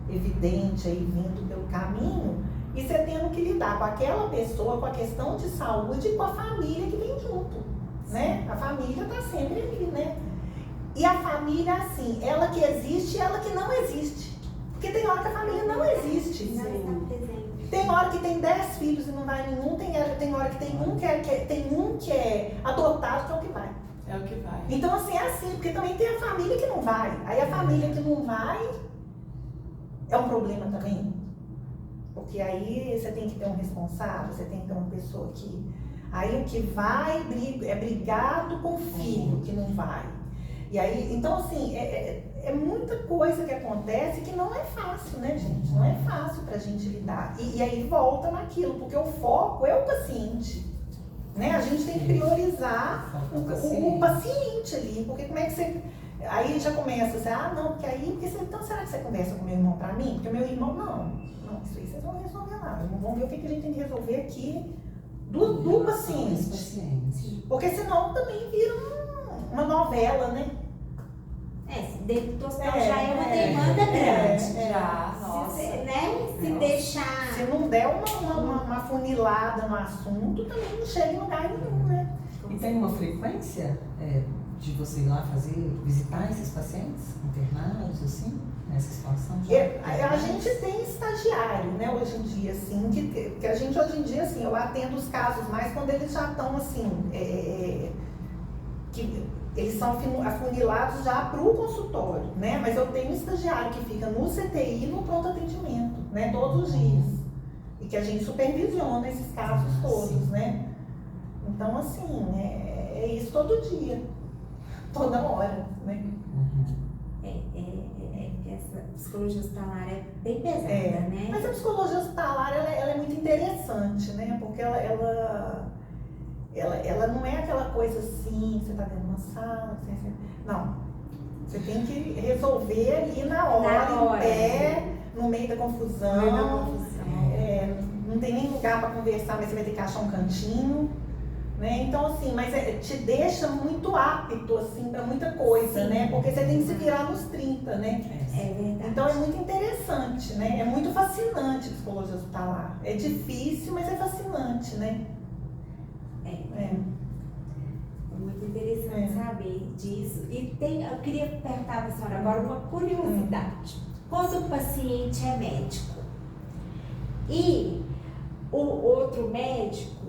evidente aí vindo pelo caminho, e você tendo que lidar com aquela pessoa, com a questão de saúde e com a família que vem junto, né? A família tá sempre ali, né? E a família, assim, ela que existe e ela que não existe. Porque tem hora que a família não existe. Tem hora que tem 10 filhos e não vai nenhum, tem hora que tem um que é adotado, que é o que vai. É o que vai. Então, assim, é assim, porque também tem a família que não vai. Aí a família que não vai é um problema também. Porque aí você tem que ter um responsável, você tem que ter uma pessoa que... Aí o que vai é brigado com o filho que não vai. E aí, então assim, é muita coisa que acontece que não é fácil, né, gente? Não é fácil pra gente lidar. E aí volta naquilo, porque o foco é o paciente. Né? A gente tem que priorizar o paciente ali, porque como é que você... Aí já começa assim, não, porque aí... Então será que você conversa com meu irmão pra mim? Porque meu irmão, não, isso aí vocês vão resolver lá. Vamos ver o que a gente tem que resolver aqui do paciente. Porque senão também vira uma novela, né? Se dentro do hospital já é uma demanda grande. Já, nossa. Se deixar... Se não der uma funilada no assunto, também não chega em lugar nenhum, né? E tem uma frequência de você ir lá visitar esses pacientes internados, assim, nessa situação? A A gente tem estagiário, né, hoje em dia, assim, que a gente hoje em dia, assim, eu atendo os casos mais quando eles já estão, assim, que eles são afunilados já para o consultório, né, mas eu tenho um estagiário que fica no CTI e no pronto atendimento, né, todos os dias, e que a gente supervisiona esses casos todos, né. Então, assim, é isso todo dia, toda hora, né. Essa psicologia hospitalar é bem pesada, né? Mas a psicologia hospitalar, ela é muito interessante, né? Porque ela não é aquela coisa assim, você está dentro de uma sala, não. Você tem que resolver ali na hora, em pé, no meio da confusão. Não tem nem lugar para conversar, mas você vai ter que achar um cantinho. Né? Então, assim, mas te deixa muito apto, assim, para muita coisa, sim, né? Porque você tem que se virar nos 30, né? É verdade. Então é muito interessante, né? É muito fascinante a psicologia hospitalar. É difícil, mas é fascinante, né? É muito interessante saber disso. E eu queria perguntar para a senhora agora uma curiosidade. Quando o paciente é médico e o outro médico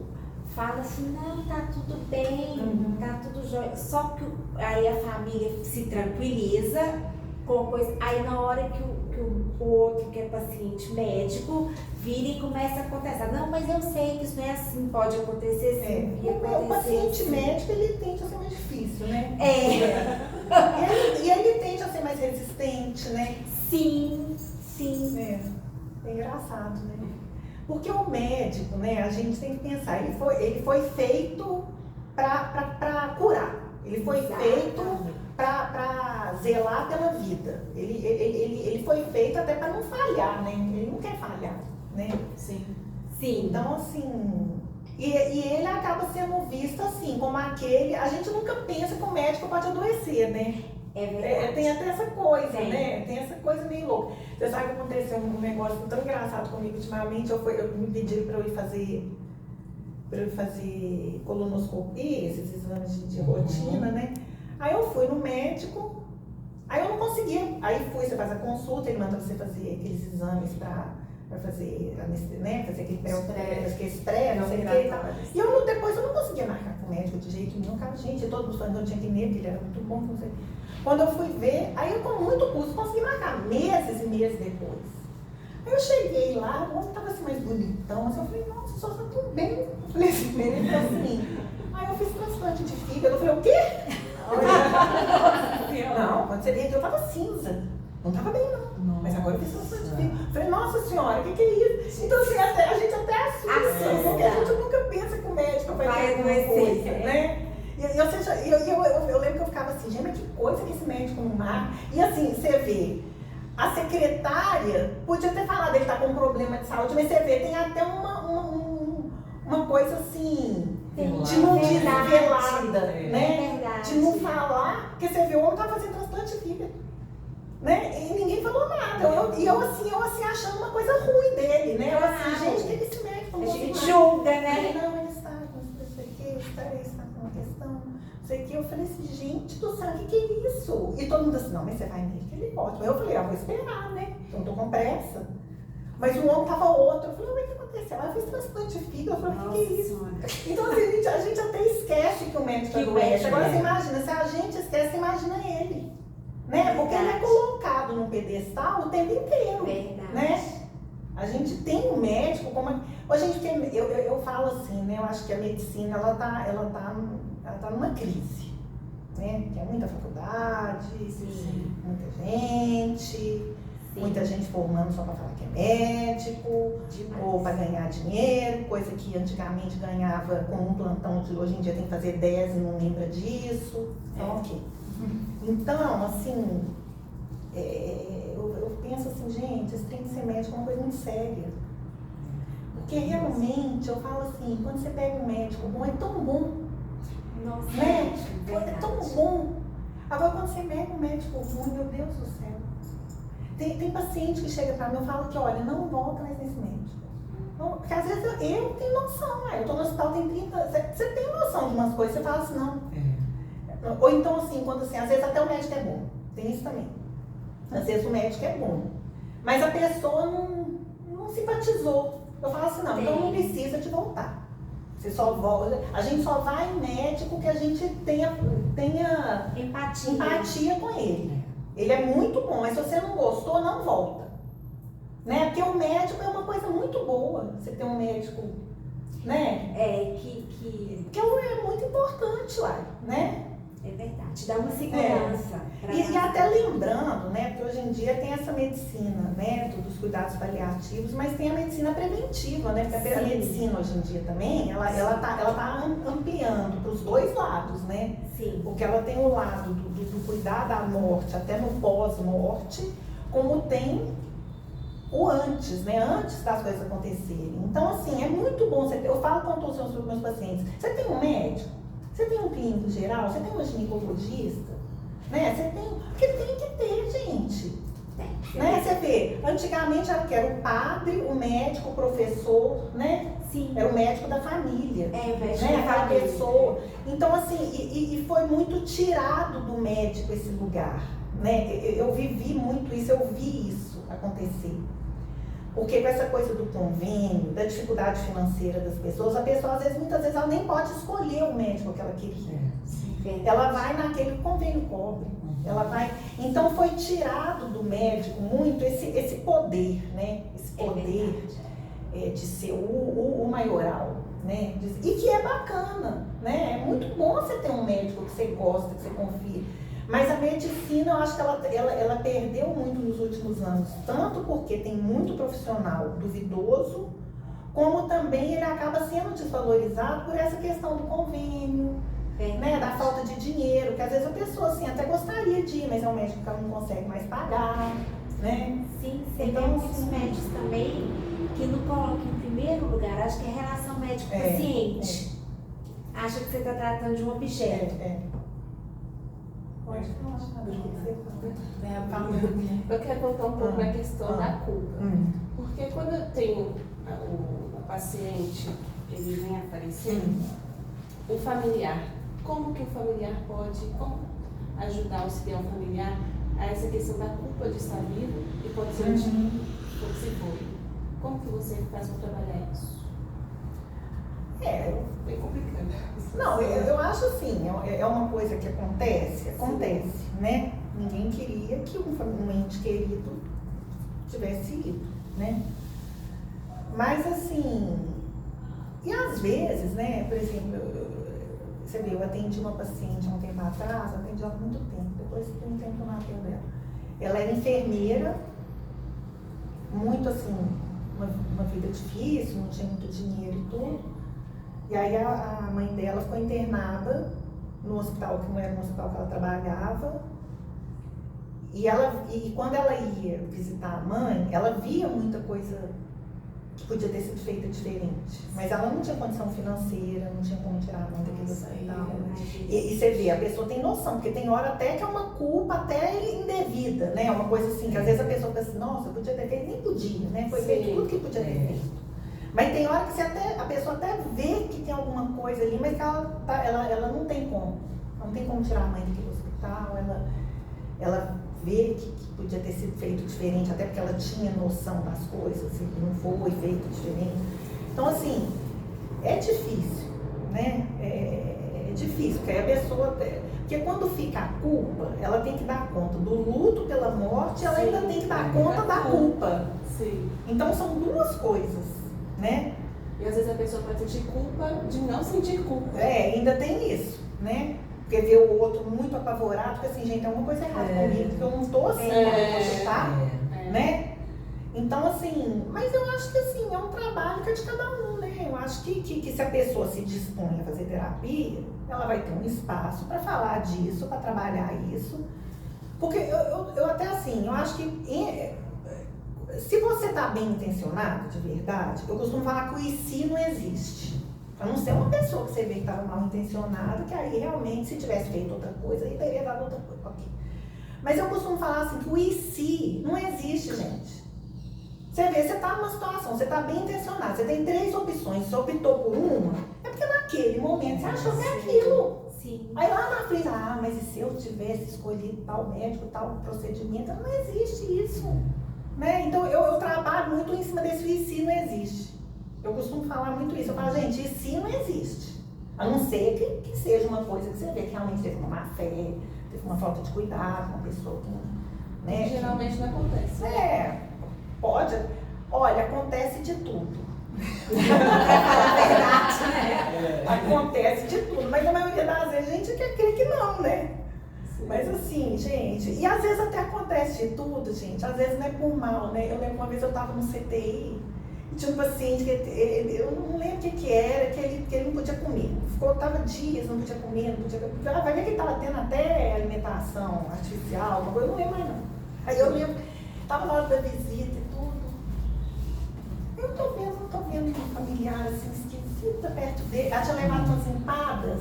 fala assim, não, tá tudo bem, tá tudo jóia. Só que aí a família se tranquiliza com coisa. Aí na hora que o outro, que é paciente médico, vira e começa a acontecer. Não, mas eu sei que isso não é assim, pode acontecer sim. O paciente médico, ele tende a ser mais difícil, né? E ele tende a ser mais resistente, né? Sim. É engraçado, né? Porque o médico, né, a gente tem que pensar, ele foi feito para curar, ele foi feito para zelar pela vida, ele foi feito até para não falhar, né, ele não quer falhar, né? Sim. Então, assim, e ele acaba sendo visto assim, como aquele, a gente nunca pensa que o médico pode adoecer, né? É verdade. Tem até essa coisa, né? Tem essa coisa meio louca. Você sabe que aconteceu um negócio tão engraçado comigo ultimamente, me pediram para eu ir fazer colonoscopia, esses exames de rotina, né? Aí eu fui no médico, aí eu não conseguia. Aí você faz a consulta, ele manda você fazer aqueles exames para fazer, né? Fazer aquele pré, não sei o que e tal. E depois eu não conseguia marcar com o médico de jeito nenhum. Cara, gente, todo mundo falando que eu tinha que ir nele, que ele era muito bom, não sei. Quando eu fui ver, aí eu com muito custo consegui marcar meses e meses depois. Aí eu cheguei lá, o homem tava assim mais bonitão, assim, eu falei, nossa, o senhor tá tão bem. Eu falei assim, ele falou assim, aí eu fiz transplante de fígado. Eu falei, o quê? Não, quando você veio aqui eu tava cinza. Não tava bem, não. Mas agora eu fiz transplante de fígado. Eu falei, nossa senhora, o que é isso? Então assim, a gente até assusta, porque a gente nunca pensa que o médico vai ter alguma coisa, né? Eu lembro que eu ficava assim, gente, mas que coisa que esse médico não marca. E assim, você vê, a secretária podia ter falado, ele tá com um problema de saúde, mas você vê, tem até uma coisa assim, de não dizer velada, né? De não falar, porque você vê, o homem tá fazendo transplante de fígado, né? E ninguém falou nada. Eu assim, achando uma coisa ruim dele, né? Eu assim, gente, que esse médico a gente julga, né? Não, ele está com está com uma questão, não sei o que. Eu falei assim, gente do céu, o que é isso? E todo mundo assim, não, mas você vai nele, que ele pode. Eu falei, vou esperar, né? Eu não tô com pressa. Mas o homem tava outro. Eu falei, o que aconteceu? Eu fiz transplante de fígado. Eu falei, o que é isso? Então assim, a gente até esquece que o médico é doente. Agora você imagina, se a gente esquece, imagina ele. Né? Porque ele é colocado num pedestal o tempo inteiro. Verdade. Né? A gente tem um médico como... Gente, eu falo assim, né? Eu acho que a medicina, ela tá numa crise, né? Tem muita faculdade, muita gente, muita gente formando só para falar que é médico, ou para ganhar dinheiro, coisa que antigamente ganhava com um plantão, hoje em dia tem que fazer 10 e não lembra disso. Então, ok. Então, assim, eu penso assim, gente, esse trem de ser médico é uma coisa muito séria. Porque realmente, eu falo assim, quando você pega um médico bom, é tão bom. Nossa, né? É tão bom. Agora, quando você pega um médico ruim, meu Deus do céu. Tem paciente que chega pra mim e fala que, olha, não volta mais nesse médico. Não, porque às vezes eu tenho noção, né? Eu tô no hospital, tem 30... Você tem noção de umas coisas, você fala assim, não. Ou então, assim, quando assim, às vezes até o médico é bom. Tem isso também. Às vezes o médico é bom. mas a pessoa não simpatizou. Eu falo assim, não, então não precisa de voltar. Você só volta, a gente só vai em médico que a gente tenha empatia com ele. Ele é muito bom, mas se você não gostou, não volta. Né? Porque o médico é uma coisa muito boa, você ter um médico, né? Que é muito importante, uai, né? é verdade, dá uma segurança. E até lembrando, né, porque hoje em dia tem essa medicina, né, dos cuidados paliativos, mas tem a medicina preventiva, né, porque a medicina hoje em dia também, ela tá ampliando para os dois lados, né? Sim. Porque ela tem o lado do cuidar da morte até no pós-morte, como tem o antes, né, antes das coisas acontecerem. Então, assim, é muito bom, eu falo com todos os meus pacientes, você tem um médico? Você tem um clínico geral? Você tem uma ginecologista? Né? Você tem... Porque tem que ter, gente. Né? Você vê, antigamente era o padre, o médico, o professor, né? Sim. Era o médico da família. O médico né? da Aquela família. pessoa. Então, assim, e foi muito tirado do médico esse lugar. Né? Eu vivi muito isso, eu vi isso acontecer. Porque com essa coisa do convênio, da dificuldade financeira das pessoas, a pessoa, muitas vezes, ela nem pode escolher o médico que ela queria. Ela vai naquele que o convênio cobre. Ela vai... Então foi tirado do médico muito esse poder, né? Esse poder de ser o maioral, né? E que é bacana, né? É muito bom você ter um médico que você gosta, que você confia. Mas a medicina, eu acho que ela perdeu muito nos últimos anos, tanto porque tem muito profissional duvidoso, como também ele acaba sendo desvalorizado por essa questão do convênio, né, da falta de dinheiro, que às vezes a pessoa assim, até gostaria de ir, mas é um médico que ela não consegue mais pagar, né? Sim, você Então, vê muitos médicos também que não colocam em primeiro lugar, acho que é a relação médico-paciente. Acha que você está tratando de um objeto. Pode falar, Eu quero voltar um pouco na questão da culpa. Porque quando eu tenho o paciente, ele vem a falecer, o familiar, como que o familiar pode ajudar, auxiliar o familiar a essa questão da culpa de estar vivo e pode ser como se foi? Como que você faz para trabalhar isso? Bem complicado. Não, eu acho assim, é uma coisa que acontece, né? Ninguém queria que um ente querido tivesse ido, né? Mas assim, e às vezes, né, por exemplo, você vê, eu atendi uma paciente há um tempo atrás, atendi ela há muito tempo, depois de um tempo eu não atendo ela. Ela era enfermeira, muito assim, uma vida difícil, não tinha muito dinheiro e tudo. E aí a mãe dela ficou internada no hospital, que não era um hospital que ela trabalhava. E quando ela ia visitar a mãe, ela via muita coisa que podia ter sido feita diferente. Mas ela não tinha condição financeira, não tinha como tirar a mãe daquele hospital. E você vê, a pessoa tem noção, porque tem hora até que é uma culpa até indevida, né? Uma coisa assim, que às vezes a pessoa pensa assim, nossa, eu podia ter feito, nem podia, né? Foi feito tudo que podia ter feito. Mas tem hora que a pessoa até vê que tem alguma coisa ali, mas que ela não tem como. Ela não tem como tirar a mãe daquele hospital, ela vê que podia ter sido feito diferente, até porque ela tinha noção das coisas e não foi feito diferente. Então, assim, é difícil, né? É difícil, porque aí a pessoa... Porque quando fica a culpa, ela tem que dar conta do luto pela morte, ela ainda tem que dar conta da culpa. Sim. Então, são duas coisas, né? E às vezes a pessoa pode sentir culpa de não sentir culpa. Ainda tem isso, né? Porque ver o outro muito apavorado, porque assim, gente, tem alguma coisa errada comigo, porque eu não tô assim quando você tá, né? Então, assim, mas eu acho que assim, é um trabalho que é de cada um, né? Eu acho que se a pessoa se dispõe a fazer terapia, ela vai ter um espaço para falar disso, para trabalhar isso. Porque eu até assim, eu acho que se você tá bem intencionado, de verdade, eu costumo falar que o e se não existe. A não ser uma pessoa que você vê que estava mal intencionada, que aí realmente, se tivesse feito outra coisa, aí teria dado outra coisa. Okay. Mas eu costumo falar assim, que o e se não existe, gente. Você vê, você está numa situação, você está bem intencionado, você tem 3 opções, você optou por uma, é porque naquele momento você achou que é aquilo. Sim. Aí lá na frente, mas e se eu tivesse escolhido tal médico, tal procedimento? Não existe isso. Né? Então cima desse e se não existe. Eu costumo falar muito isso. Eu falo, gente, e se não existe. A não ser que seja uma coisa que você vê que realmente teve uma má fé, teve uma falta de cuidado, uma pessoa que não. Né, Geralmente não acontece. Pode. Olha, acontece de tudo. A verdade, né? Acontece de tudo, mas a maioria das vezes a gente quer crer que não, né? Mas assim, gente, e às vezes até acontece de tudo, gente, às vezes não é por mal, né? Eu lembro uma vez eu tava no CTI, e tinha um paciente que eu não lembro o que era, que ele não podia comer. Tava dias, não podia comer, não podia comer. Vai ver que ele tava tendo até alimentação artificial, uma coisa, eu não lembro mais não. Aí eu lembro, tava na hora da visita e tudo. Eu tô vendo um familiar assim, esquisita perto dele. Ela tinha levado umas empadas.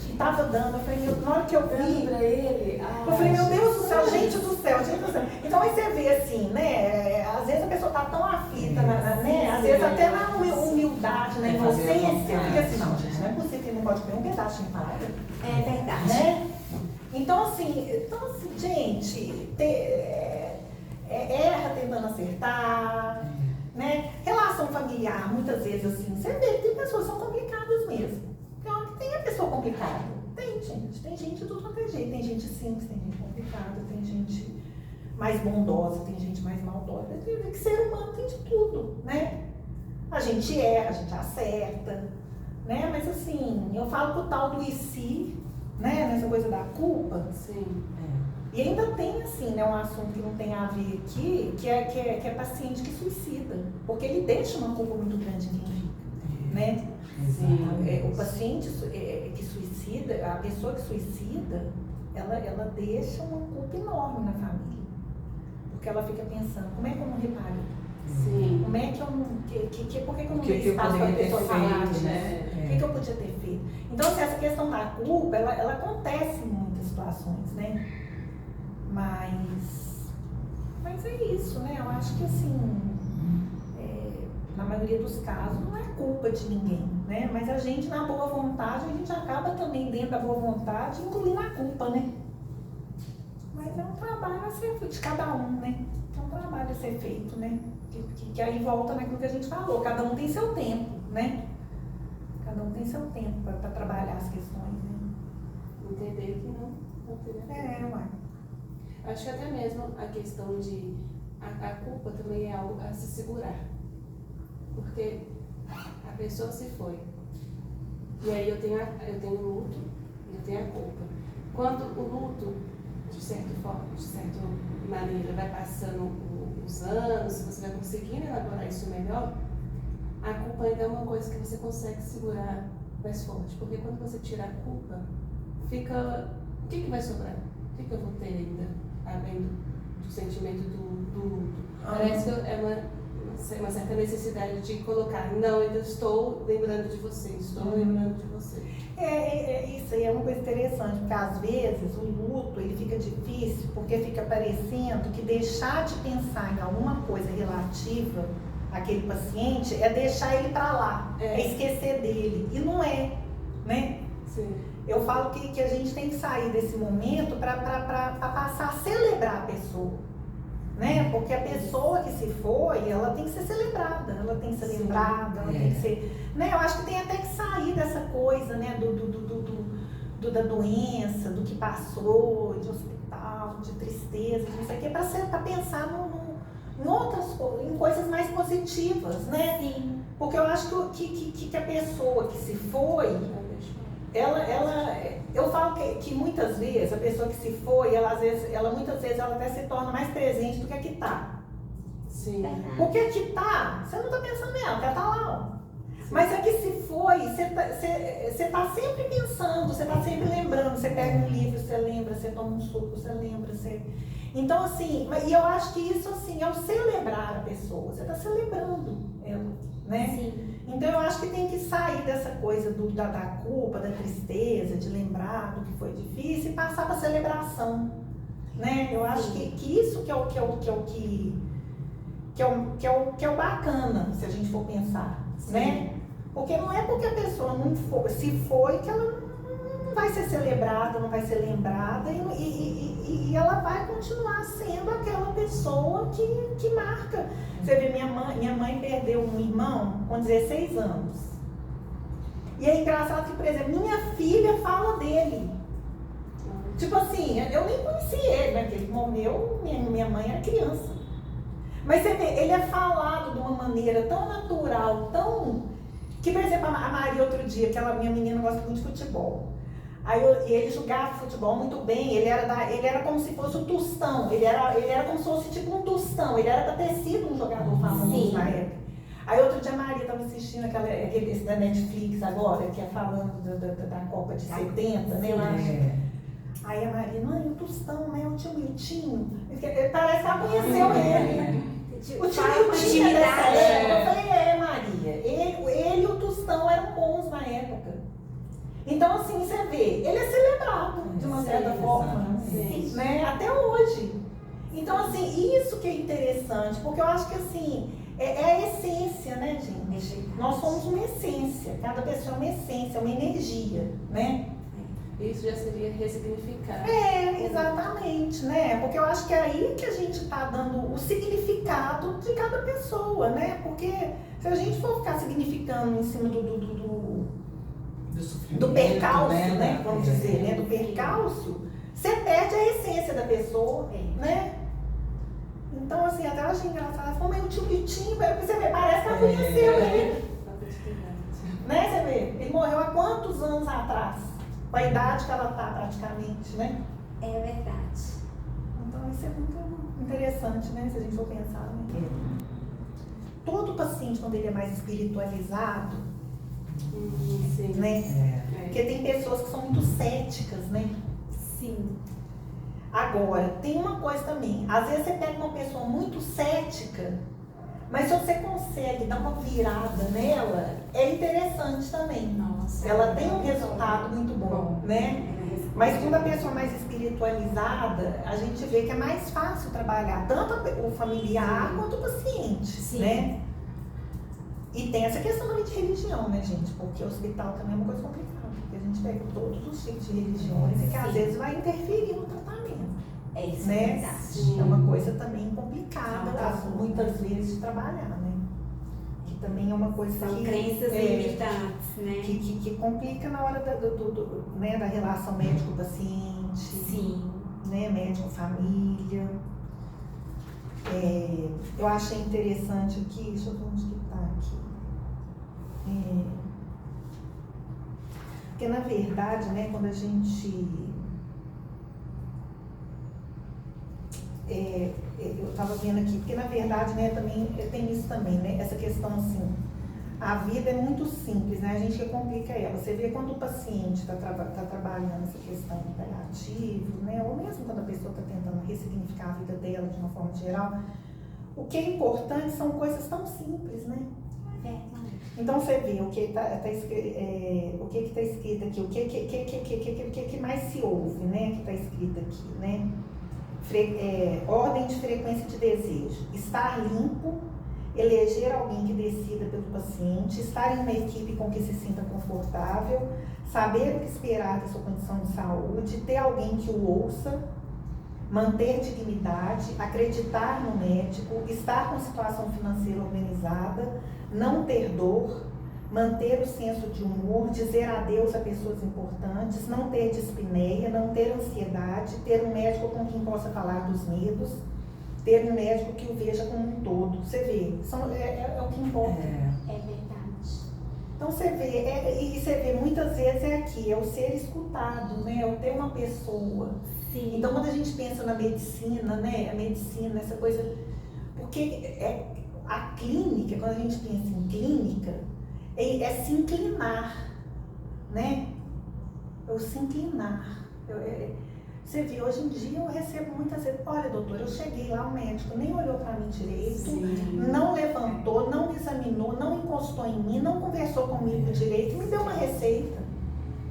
E tava dando. Eu falei, na hora que eu vi. Pra ele. Eu falei, meu Deus do céu, gente do céu, gente do céu. Então aí você vê assim, né? Às vezes a pessoa tá tão aflita, né? Às vezes até na humildade, na inocência, fica assim, não, gente, não é possível que ele não pode comer um pedaço de empada. É verdade. Né? Então assim, gente, erra tentando acertar, né? Relação familiar, muitas vezes assim, você vê que tem pessoas que são complicadas mesmo. Tem hora que tem a pessoa complicada. Tem gente de tudo quanto é jeito. Tem gente simples, tem gente complicada, tem gente mais bondosa, tem gente mais maldosa. Que ser humano tem de tudo, né? A gente erra, a gente acerta, né? Mas assim, eu falo pro tal do e se, né? Nessa coisa da culpa. Sim. E ainda tem, assim, né, um assunto que não tem a ver aqui, que é paciente que suicida. Porque ele deixa uma culpa muito grande em quem fica, né? O paciente que suicida, a pessoa que suicida, ela deixa uma culpa enorme na família. Porque ela fica pensando, como é que eu não reparei? Sim. Como é que eu não. Por que eu não dei espaço para a pessoa falar disso? Né? O que eu podia ter feito? Então, assim, essa questão da culpa, ela acontece em muitas situações, né? Mas é isso, né? Eu acho que assim, na maioria dos casos não é culpa de ninguém, né? Mas a gente, na boa vontade, a gente acaba também dentro da boa vontade incluindo a culpa, né? Mas é um trabalho a ser feito de cada um, né? É um trabalho a ser feito, né? Que aí volta naquilo que a gente falou, cada um tem seu tempo, né? Cada um tem seu tempo para trabalhar as questões, né? Entender que não teria. Uai. Acho que até mesmo a questão de. A culpa também é algo a se segurar. Porque a pessoa se foi. E aí eu tenho o luto e eu tenho a culpa. Quando o luto, de certa maneira, vai passando os anos, você vai conseguindo elaborar isso melhor, a culpa ainda é uma coisa que você consegue segurar mais forte. Porque quando você tira a culpa, fica. O que vai sobrar? O que eu vou ter ainda? Além do sentimento do luto. Parece que é uma certa necessidade de colocar, não, eu estou lembrando de você, estou lembrando de você. Isso aí é uma coisa interessante, porque às vezes o luto ele fica difícil porque fica parecendo que deixar de pensar em alguma coisa relativa àquele paciente é deixar ele para lá, é esquecer dele. E não é, né? Sim. Eu falo que a gente tem que sair desse momento para passar a celebrar a pessoa, né? Porque a pessoa que se foi, ela tem que ser celebrada, ela tem que ser lembrada, ela tem que ser, né? Eu acho que tem até que sair dessa coisa, né? Da doença, do que passou, de hospital, de tristeza, de não sei o que, para pensar em outras coisas, em coisas mais positivas, né? Sim. Porque eu acho que a pessoa que se foi, eu falo que muitas vezes a pessoa que se foi, muitas vezes ela até se torna mais presente do que a que tá. Sim. Porque a que tá, você não tá pensando nela, porque ela tá lá, ó. Mas a que se foi, você tá sempre pensando, você tá sempre lembrando, você pega um livro, você lembra, você toma um suco, você lembra, você... Então assim, e eu acho que isso assim, é o celebrar a pessoa, você tá celebrando ela, né? Sim. Então eu acho que tem que sair dessa coisa da culpa, da tristeza, de lembrar do que foi difícil e passar para a celebração, né? Eu acho que isso que é o bacana, se a gente for pensar, né? Porque não é porque a pessoa não foi, se foi que ela não vai ser celebrada, não vai ser lembrada e ela vai continuar sendo aquela pessoa que marca. Você vê, minha mãe perdeu um irmão com 16 anos. E é engraçado que, por exemplo, minha filha fala dele. Tipo assim, eu nem conheci ele, né? Porque ele morreu, minha mãe era criança. Mas você vê, ele é falado de uma maneira tão natural, tão... Que, por exemplo, a Maria outro dia, minha menina gosta muito de futebol. Aí ele jogava futebol muito bem, ele era como se fosse um Tostão, ele era como se fosse tipo um Tostão, ele era pra ter sido um jogador famoso na época. Aí outro dia a Maria estava assistindo esse da Netflix agora, que é falando da Copa de 70, né? Aí a Maria, mãe, o Tostão, né? O tio Miltinho. Parece que ela conheceu ele. O tio Miltinho é dessa época. Eu falei, Maria, ele e o Tostão eram bons na época. Então, assim, você vê, ele é celebrado de uma certa forma, né? Até hoje. Então, assim, isso que é interessante, porque eu acho que, assim, é a essência, né, gente? Nós somos uma essência, cada pessoa é uma essência, uma energia, né? Isso já seria ressignificar. Exatamente, né? Porque eu acho que é aí que a gente está dando o significado de cada pessoa, né? Porque se a gente for ficar significando em cima do percalço, né? Vamos dizer, né? Do percalço, você perde a essência da pessoa, né? Então, assim, até eu achei engraçado. Como é o tio Vitinho, você vê, parece que ela conheceu ele. Né? Você vê, ele morreu há quantos anos atrás? Com a idade que ela está, praticamente, né? É verdade. Então, isso é muito interessante, né? Se a gente for pensar, né? Todo paciente, quando ele é mais espiritualizado, né? Porque tem pessoas que são muito céticas, né? Sim. Agora, tem uma coisa também. Às vezes você pega uma pessoa muito cética, mas se você consegue dar uma virada nela, é interessante também. Nossa. Ela tem um resultado muito bom, né? Mas quando a pessoa é mais espiritualizada, a gente vê que é mais fácil trabalhar tanto o familiar quanto o paciente, né? E tem essa questão também de religião, né, gente? Porque o hospital também é uma coisa complicada. Porque a gente pega todos os tipos de religiões e que às vezes vai interferir no tratamento. É isso, né? é verdade. É uma coisa também complicada, muitas vezes, de trabalhar, né? Que também é uma coisa São crenças limitantes, né? Que complica na hora né, da relação médico-paciente. Sim. Né, médico-família. Eu achei interessante aqui, deixa eu ver onde que está aqui. Porque na verdade, né, quando a gente... eu estava vendo aqui, porque na verdade, né, também tem isso também, né, essa questão assim, a vida é muito simples, né, a gente que complica ela. Você vê quando o paciente está trabalhando essa questão do paliativo, né, ou mesmo quando a pessoa está tentando ressignificar a vida dela de uma forma geral, o que é importante são coisas tão simples, né? Então você vê o que está escrito aqui, o que mais se ouve, né, que está escrito aqui, né? Ordem de frequência de desejo, estar limpo, eleger alguém que decida pelo paciente, estar em uma equipe com que se sinta confortável, saber o que esperar da sua condição de saúde, ter alguém que o ouça, manter dignidade, acreditar no médico, estar com situação financeira organizada, não ter dor, manter o senso de humor, dizer adeus a pessoas importantes, não ter dispneia, não ter ansiedade, ter um médico com quem possa falar dos medos, ter um médico que o veja como um todo. Você vê, é o que importa. É verdade. Então você vê, e você vê muitas vezes é o ser escutado, né? É o ter uma pessoa. Sim. Então quando a gente pensa na medicina, né? A medicina, essa coisa, porque a clínica, quando a gente pensa em clínica, é se inclinar, né? Se inclinar. Você vê, hoje em dia eu recebo muitas vezes, olha doutor, eu cheguei lá, o médico nem olhou para mim direito, não levantou, não me examinou, não encostou em mim, não conversou comigo direito, me deu uma receita.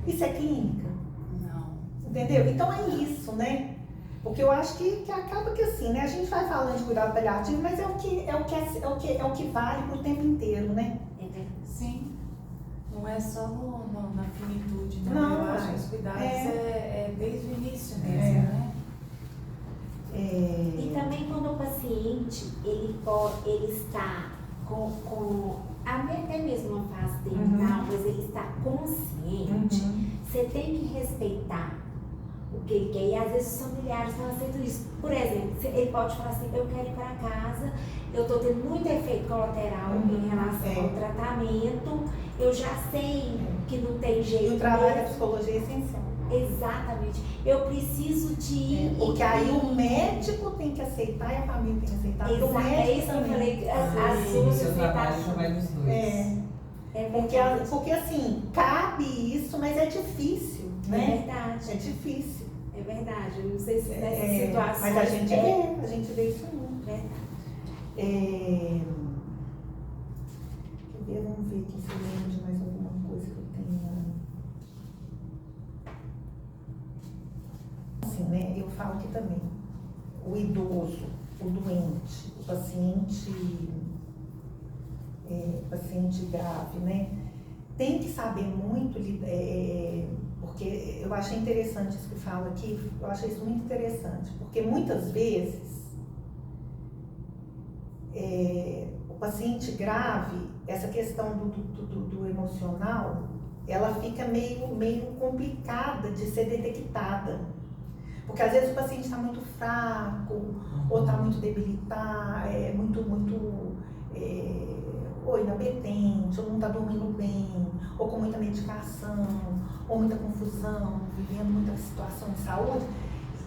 Isso é clínica? Não. Entendeu? Então é isso, né? Porque eu acho que acaba que assim, né? A gente vai falando de cuidado paliativo, mas é o que vale pro tempo inteiro, né? Sim. Não é só na finitude, né? Não, eu acho que os cuidados é desde o início mesmo, né? E também quando o paciente ele está com até mesmo uma fase terminal, mas ele está consciente, você tem que respeitar o que ele quer. E às vezes os familiares não aceitam isso. Por exemplo, ele pode falar assim, eu quero ir para casa, eu estou tendo muito efeito colateral em relação ao tratamento, eu já sei que não tem jeito. E o trabalho da mesmo. psicologia é essencial. Exatamente. Eu preciso de... Porque aí o médico tem que aceitar e a família tem que aceitar. Exato, O médico é isso que eu também. falei. As Sim, suas o seu trabalho já vai dos dois. É Porque, verdade. porque assim, cabe isso, mas é difícil, É né? verdade. É difícil. É verdade. Eu não sei se nessa situação. Mas a gente vê isso muito. Verdade. Quer ver? Vamos ver aqui se eu lembro de mais alguma coisa que eu tenha. Assim, né? Eu falo aqui também. O idoso, o doente, o paciente grave, né? Tem que saber muito, porque eu achei interessante isso que fala aqui, eu achei isso muito interessante, porque muitas vezes o paciente grave, essa questão do emocional, ela fica meio complicada de ser detectada. Porque às vezes o paciente está muito fraco, ou está muito debilitado, ou inapetente, ou não está dormindo bem, ou com muita medicação, ou muita confusão, vivendo muita situação de saúde.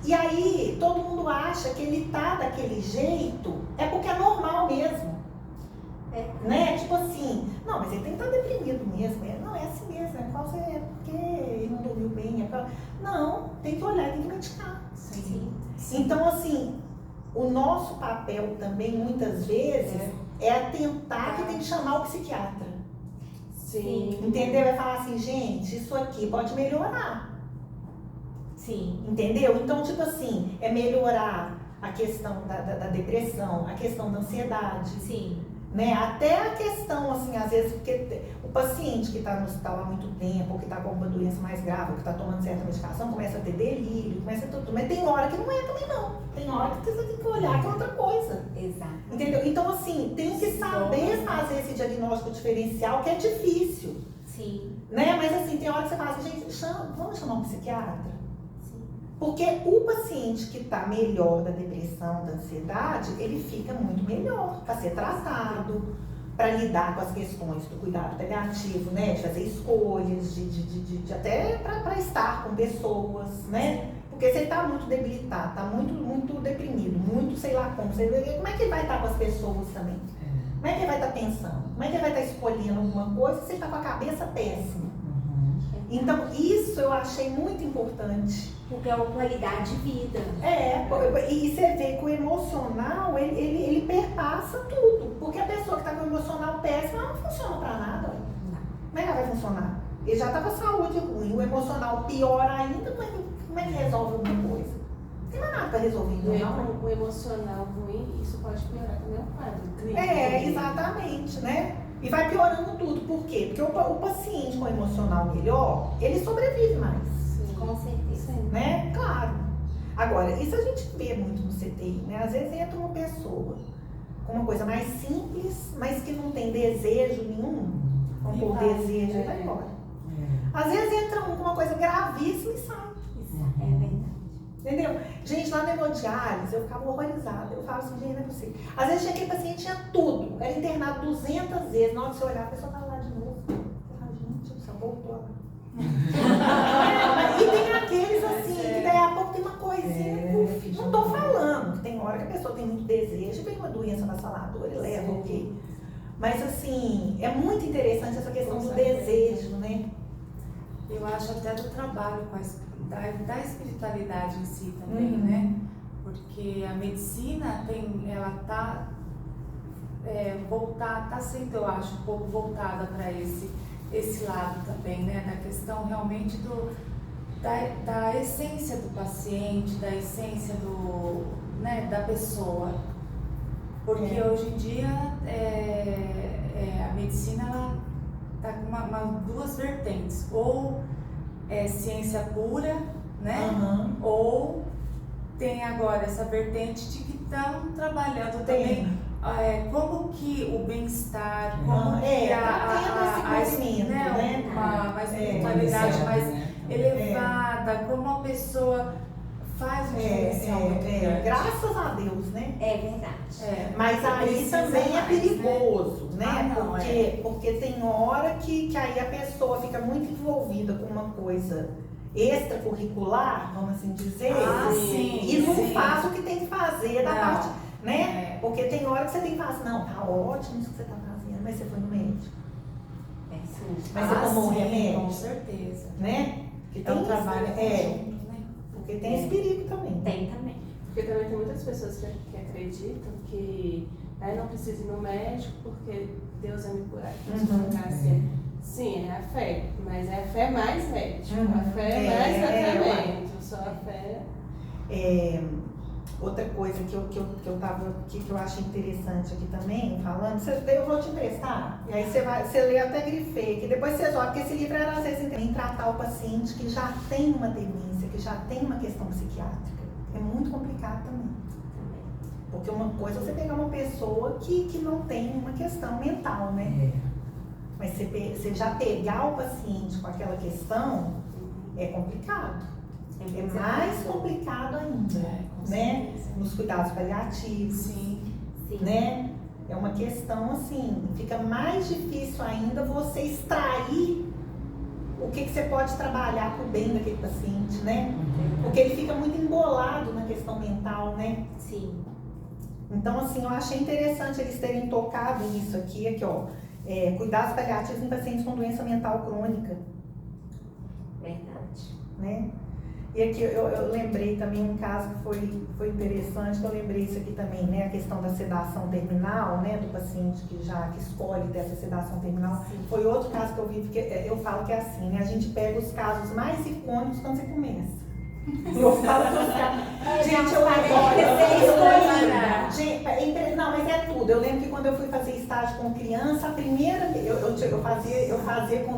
E aí todo mundo acha que ele tá daquele jeito, é porque é normal mesmo. Né? Tipo assim, não, mas ele tem que estar deprimido mesmo. Não, é assim mesmo, é porque ele não dormiu bem. Não, tem que olhar, tem que medicar. Sim. Então, assim, o nosso papel também, muitas vezes, é atentar que tem que chamar o psiquiatra. Sim. Entendeu? É falar assim, gente, isso aqui pode melhorar. Sim. Entendeu? Então, tipo assim, é melhorar a questão da depressão, a questão da ansiedade. Sim. Né? Até a questão, assim, às vezes, porque o paciente que está no hospital há muito tempo, ou que está com uma doença mais grave, ou que está tomando certa medicação, começa a ter delírio, começa a ter tudo. Mas tem hora que não é também, não. Tem hora que você tem que olhar que é outra coisa. Exato. Entendeu? Então, assim, tem que saber fazer esse diagnóstico diferencial, que é difícil. Sim. Né? Mas, assim, tem hora que você fala assim, gente, vamos chamar um psiquiatra? Sim. Porque o paciente que está melhor da depressão, da ansiedade, ele fica muito melhor para ser tratado, para lidar com as questões do cuidado paliativo, né? De fazer escolhas, de até para estar com pessoas, né? Porque se ele está muito debilitado, está muito deprimido, muito sei lá como é que ele vai estar com as pessoas também? Como é que ele vai estar pensando? Como é que ele vai estar escolhendo alguma coisa se ele está com a cabeça péssima? Então, isso eu achei muito importante. Porque é uma qualidade de vida. E você vê que o emocional, ele perpassa tudo. Porque a pessoa que está com o emocional péssimo, ela não funciona para nada. Como é que ela vai funcionar? Ele já está com a saúde ruim, o emocional pior ainda, como é que resolve alguma coisa? Não tem mais nada para resolver, não. O emocional ruim, isso pode piorar também o quadro clínico. Exatamente, né? E vai piorando tudo. Por quê? Porque o paciente com emocional melhor, ele sobrevive mais. Sim. Com certeza. Sim. Né? Claro. Agora, isso a gente vê muito no CTI, né? Às vezes entra uma pessoa com uma coisa mais simples, mas que não tem desejo nenhum, vamos pôr desejo e vai embora. Às vezes entra um com uma coisa gravíssima e sai. É verdade. Entendeu? Gente, lá na hemodiálise eu ficava horrorizada. Eu falava assim, gente, não é possível. Às vezes aquele paciente tinha tudo, era internado 200 vezes. Na hora que você olhar, a pessoa estava lá de novo. Eu falava, gente, só voltou lá. E tem aqueles assim, que daí a pouco tem uma coisinha. Não estou falando, que tem hora que a pessoa tem muito desejo, tem uma doença avassaladora e leva, ok. Mas assim, é muito interessante essa questão do desejo, né? Eu acho até do trabalho da espiritualidade em si também, né? Porque a medicina ela tá sendo, eu acho, um pouco voltada para esse lado também, né? Da questão realmente da essência do paciente, da essência da pessoa. Porque hoje em dia a medicina ela tá com duas vertentes, ou é ciência pura, né? Ou tem agora essa vertente de que estão trabalhando também como que o bem-estar, como que tá tendo esse movimento, né? Uma espiritualidade mais né? elevada, como a pessoa faz um diferencial muito grande. Graças a Deus, né? É verdade. Mas aí Precisa também é mais, perigoso, né? Não, porque tem hora que aí a pessoa fica muito envolvida com uma coisa extracurricular, vamos assim dizer, e não faz o que tem que fazer da parte, né? Porque tem hora que você tem que falar assim, não, tá ótimo isso que você tá fazendo, mas você foi no médico. Mas você tomou um remédio. Com certeza. Né? Que É um trabalho junto, né? porque tem esse perigo também. Tem também. Porque também tem muitas pessoas que acreditam que não precisa ir no médico porque Deus vai me curar. Sim, é a fé, mas é a fé mais médico, a fé mais tratamento, só a fé. Outra coisa que eu acho interessante aqui também, falando, eu vou te emprestar, e aí você lê até grifei, que depois você olha, porque esse livro era às vezes em tratar o paciente que já tem uma demência, que já tem uma questão psiquiátrica. É muito complicado também. Porque uma coisa é você pegar uma pessoa que não tem uma questão mental, né? Mas você já pegar o paciente com aquela questão é complicado. É mais complicado ainda, né? Nos cuidados paliativos, Sim. né? É uma questão assim, fica mais difícil ainda você extrair o que você pode trabalhar para o bem daquele paciente, né? Porque ele fica muito embolado na questão mental, né? Sim. Então, assim, eu achei interessante eles terem tocado nisso aqui, ó. Cuidados paliativos em pacientes com doença mental crônica. Verdade. Né? E aqui eu lembrei também um caso que foi interessante, que eu lembrei isso aqui também, né? A questão da sedação terminal, né? Do paciente que escolhe dessa sedação terminal. Sim. Foi outro caso que eu vi, porque eu falo que é assim, né? A gente pega os casos mais icônicos quando você começa. Eu falo dos casos. Gente, eu adoro. Gente, não, mas é tudo. Eu lembro que quando eu fui fazer estágio com criança, a primeira eu fazia com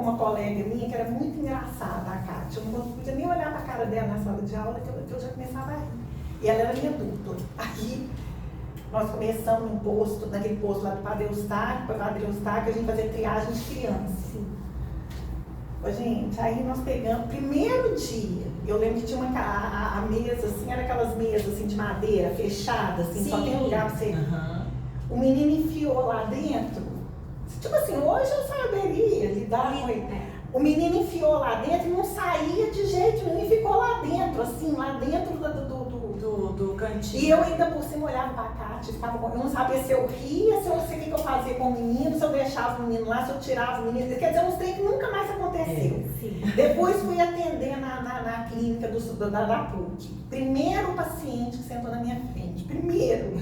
uma colega minha que era muito engraçada, a Kátia. Eu não podia nem olhar pra cara dela na sala de aula, que eu já começava a rir. E ela era minha doutora. Aí nós começamos naquele posto lá do Padre Eustáquio, a gente fazia triagem de criança. Gente, aí nós pegamos, primeiro dia, eu lembro que tinha a mesa, assim, era aquelas mesas assim, de madeira, fechadas, assim, só tem lugar pra você. O menino enfiou lá dentro, tipo assim, hoje eu saberia lidar com ele. O menino enfiou lá dentro e não saía de jeito nenhum e ficou lá dentro, assim, lá dentro do cantinho. E eu ainda por cima olhava pra Kátia, eu não sabia se eu ria, se eu sei o que eu fazia com o menino, se eu deixava o menino lá, se eu tirava o menino. Quer dizer, uns trem que nunca mais aconteceu. Depois fui atender na clínica da PUC. Primeiro paciente que sentou na minha frente. Primeiro.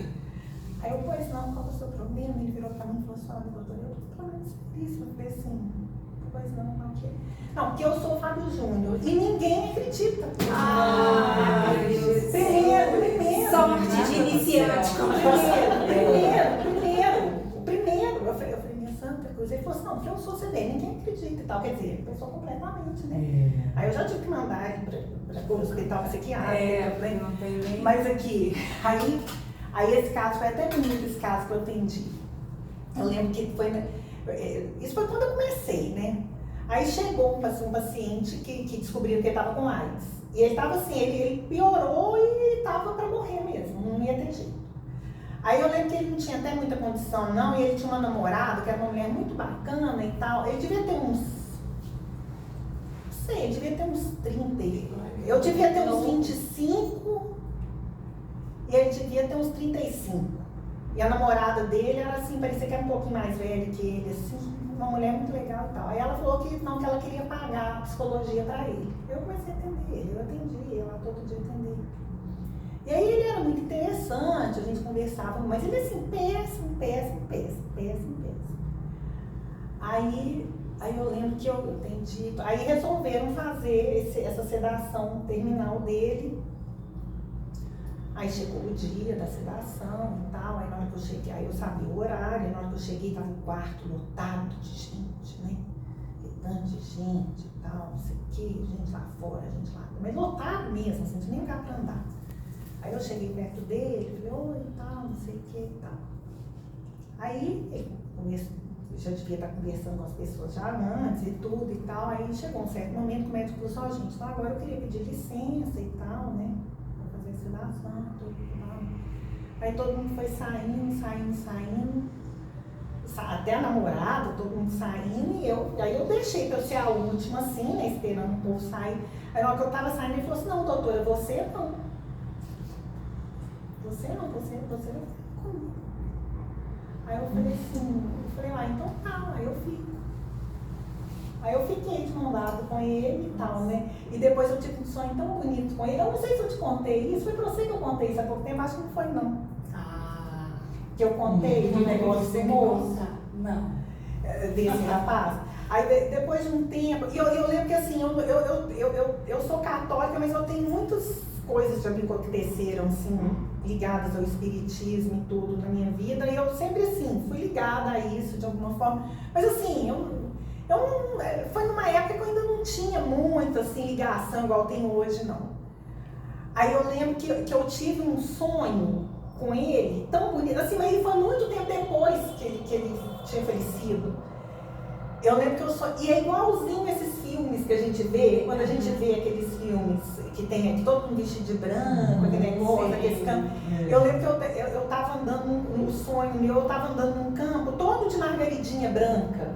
Aí eu, pois não, qual é o seu problema? Ele virou pra mim e falou assim, olha, doutora, eu tô falando isso. Eu falei assim, pois não, o quê? Não, porque eu sou o Fábio Júnior e ninguém acredita. Primeiro. Sorte de iniciante. Primeiro. Eu falei, minha santa coisa. Ele falou assim, não, porque eu sou CD, ninguém acredita e tal. Quer dizer, pessoa completamente, né? Aí eu já tive que mandar ele para o hospital psiquiátrico. Não tem nem... Mas aqui, aí esse caso, foi até bonito esse caso que eu atendi. Eu lembro que isso foi quando eu comecei, né? Aí chegou um paciente que descobriu que ele estava com AIDS. E ele estava assim, ele piorou e estava para morrer mesmo, não ia ter jeito. Aí eu lembro que ele não tinha até muita condição não, e ele tinha uma namorada, que era uma mulher muito bacana e tal. Ele devia ter uns, não sei, ele devia ter uns 30. Eu devia ter uns 25 e ele devia ter uns 35. E a namorada dele era assim, parecia que era um pouquinho mais velha que ele, assim. Uma mulher muito legal e tal. Aí ela falou que não, que ela queria pagar a psicologia para ele. Eu comecei a atender ele, eu atendi, eu lá todo dia atendi. E aí ele era muito interessante, a gente conversava, mas ele assim, péssimo. Aí eu lembro que eu atendi, aí resolveram fazer essa sedação terminal dele. Aí chegou o dia da sedação e tal, aí na hora que eu cheguei, aí eu sabia o horário, na hora que eu cheguei estava o quarto lotado de gente, né? Tanta gente e tal, não sei o que, gente lá fora, gente lá, mas lotado mesmo, assim, não tinha nem lugar pra andar. Aí eu cheguei perto dele, falei, oi e tal, não sei o que e tal. Aí ele já devia estar conversando com as pessoas já antes e tudo e tal. Aí chegou um certo momento que o médico falou assim, gente, então agora eu queria pedir licença e tal, né? Pra fazer a sedação, tudo e tal. Aí todo mundo foi saindo. Até a namorada, todo mundo saindo, e aí eu deixei pra eu ser a última, assim, né? Esperando o povo sair. Aí na hora que eu tava saindo, ele falou assim, não, doutora, você não. Você vai ficar comigo. Aí eu falei assim, então tá, aí eu fico. Aí eu fiquei de mão dada com ele e tal, né? E depois eu tive um sonho tão bonito com ele. Eu não sei se eu te contei isso, foi pra você que eu contei isso há pouco tempo, acho que não foi não. Que eu contei do negócio do moço. Não. Desse rapaz. Aí depois de um tempo, e eu lembro que assim, eu sou católica, mas eu tenho muitas coisas que aconteceram, assim, ligadas ao espiritismo e tudo na minha vida, e eu sempre, assim, fui ligada a isso de alguma forma. Mas assim, foi numa época que eu ainda não tinha muito, assim, ligação igual tem hoje, não. Aí eu lembro que eu tive um sonho com ele, tão bonito, assim, mas foi muito tempo depois que ele tinha falecido. Eu lembro que eu só. E é igualzinho esses filmes que a gente vê, quando a gente vê aqueles filmes que tem aqui, todo mundo vestido de branco, aquele negócio, aqueles campos. Eu lembro que eu tava andando no sonho meu, eu tava andando num campo todo de margaridinha branca.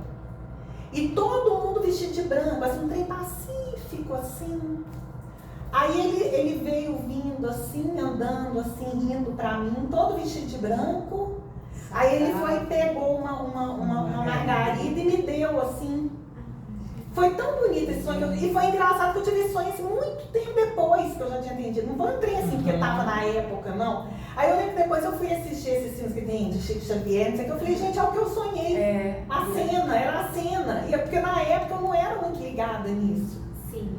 E todo mundo vestido de branco, assim, um trem pacífico, assim. Aí ele veio vindo assim, andando assim, rindo pra mim, todo vestido de branco. Aí ele foi e pegou uma margarida e me deu assim. Foi tão bonito esse sonho. E foi engraçado que eu tive esse sonho assim, muito tempo depois que eu já tinha entendido. Não foi um trem assim porque tava na época, não. Aí eu lembro que depois eu fui assistir esses filmes que tem de Chico Xavier, não sei o que, eu falei, gente, é o que eu sonhei. A cena, era a cena. E é porque na época eu não era muito ligada nisso. Sim.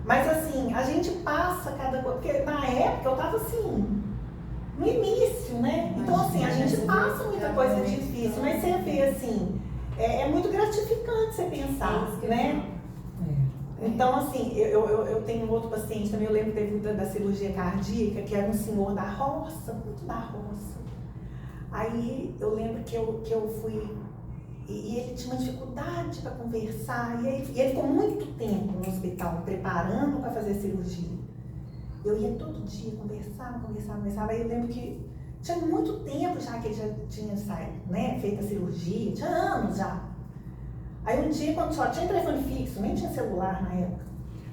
Mas assim, a gente passa cada coisa. Porque na época eu tava assim, no início, né? Então assim, a gente passa muita coisa difícil, mas você vê assim, é muito gratificante você pensar, né? Então assim, eu tenho um outro paciente também, eu lembro que teve da cirurgia cardíaca, que era um senhor da roça, muito da roça. Aí eu lembro que eu fui, e ele tinha uma dificuldade para conversar, e ele ficou muito tempo no hospital preparando para fazer a cirurgia. Eu ia todo dia conversar. Aí eu lembro que tinha muito tempo já que ele já tinha saído, né, feito a cirurgia, tinha anos já. Aí um dia, quando só tinha telefone fixo, nem tinha celular na época.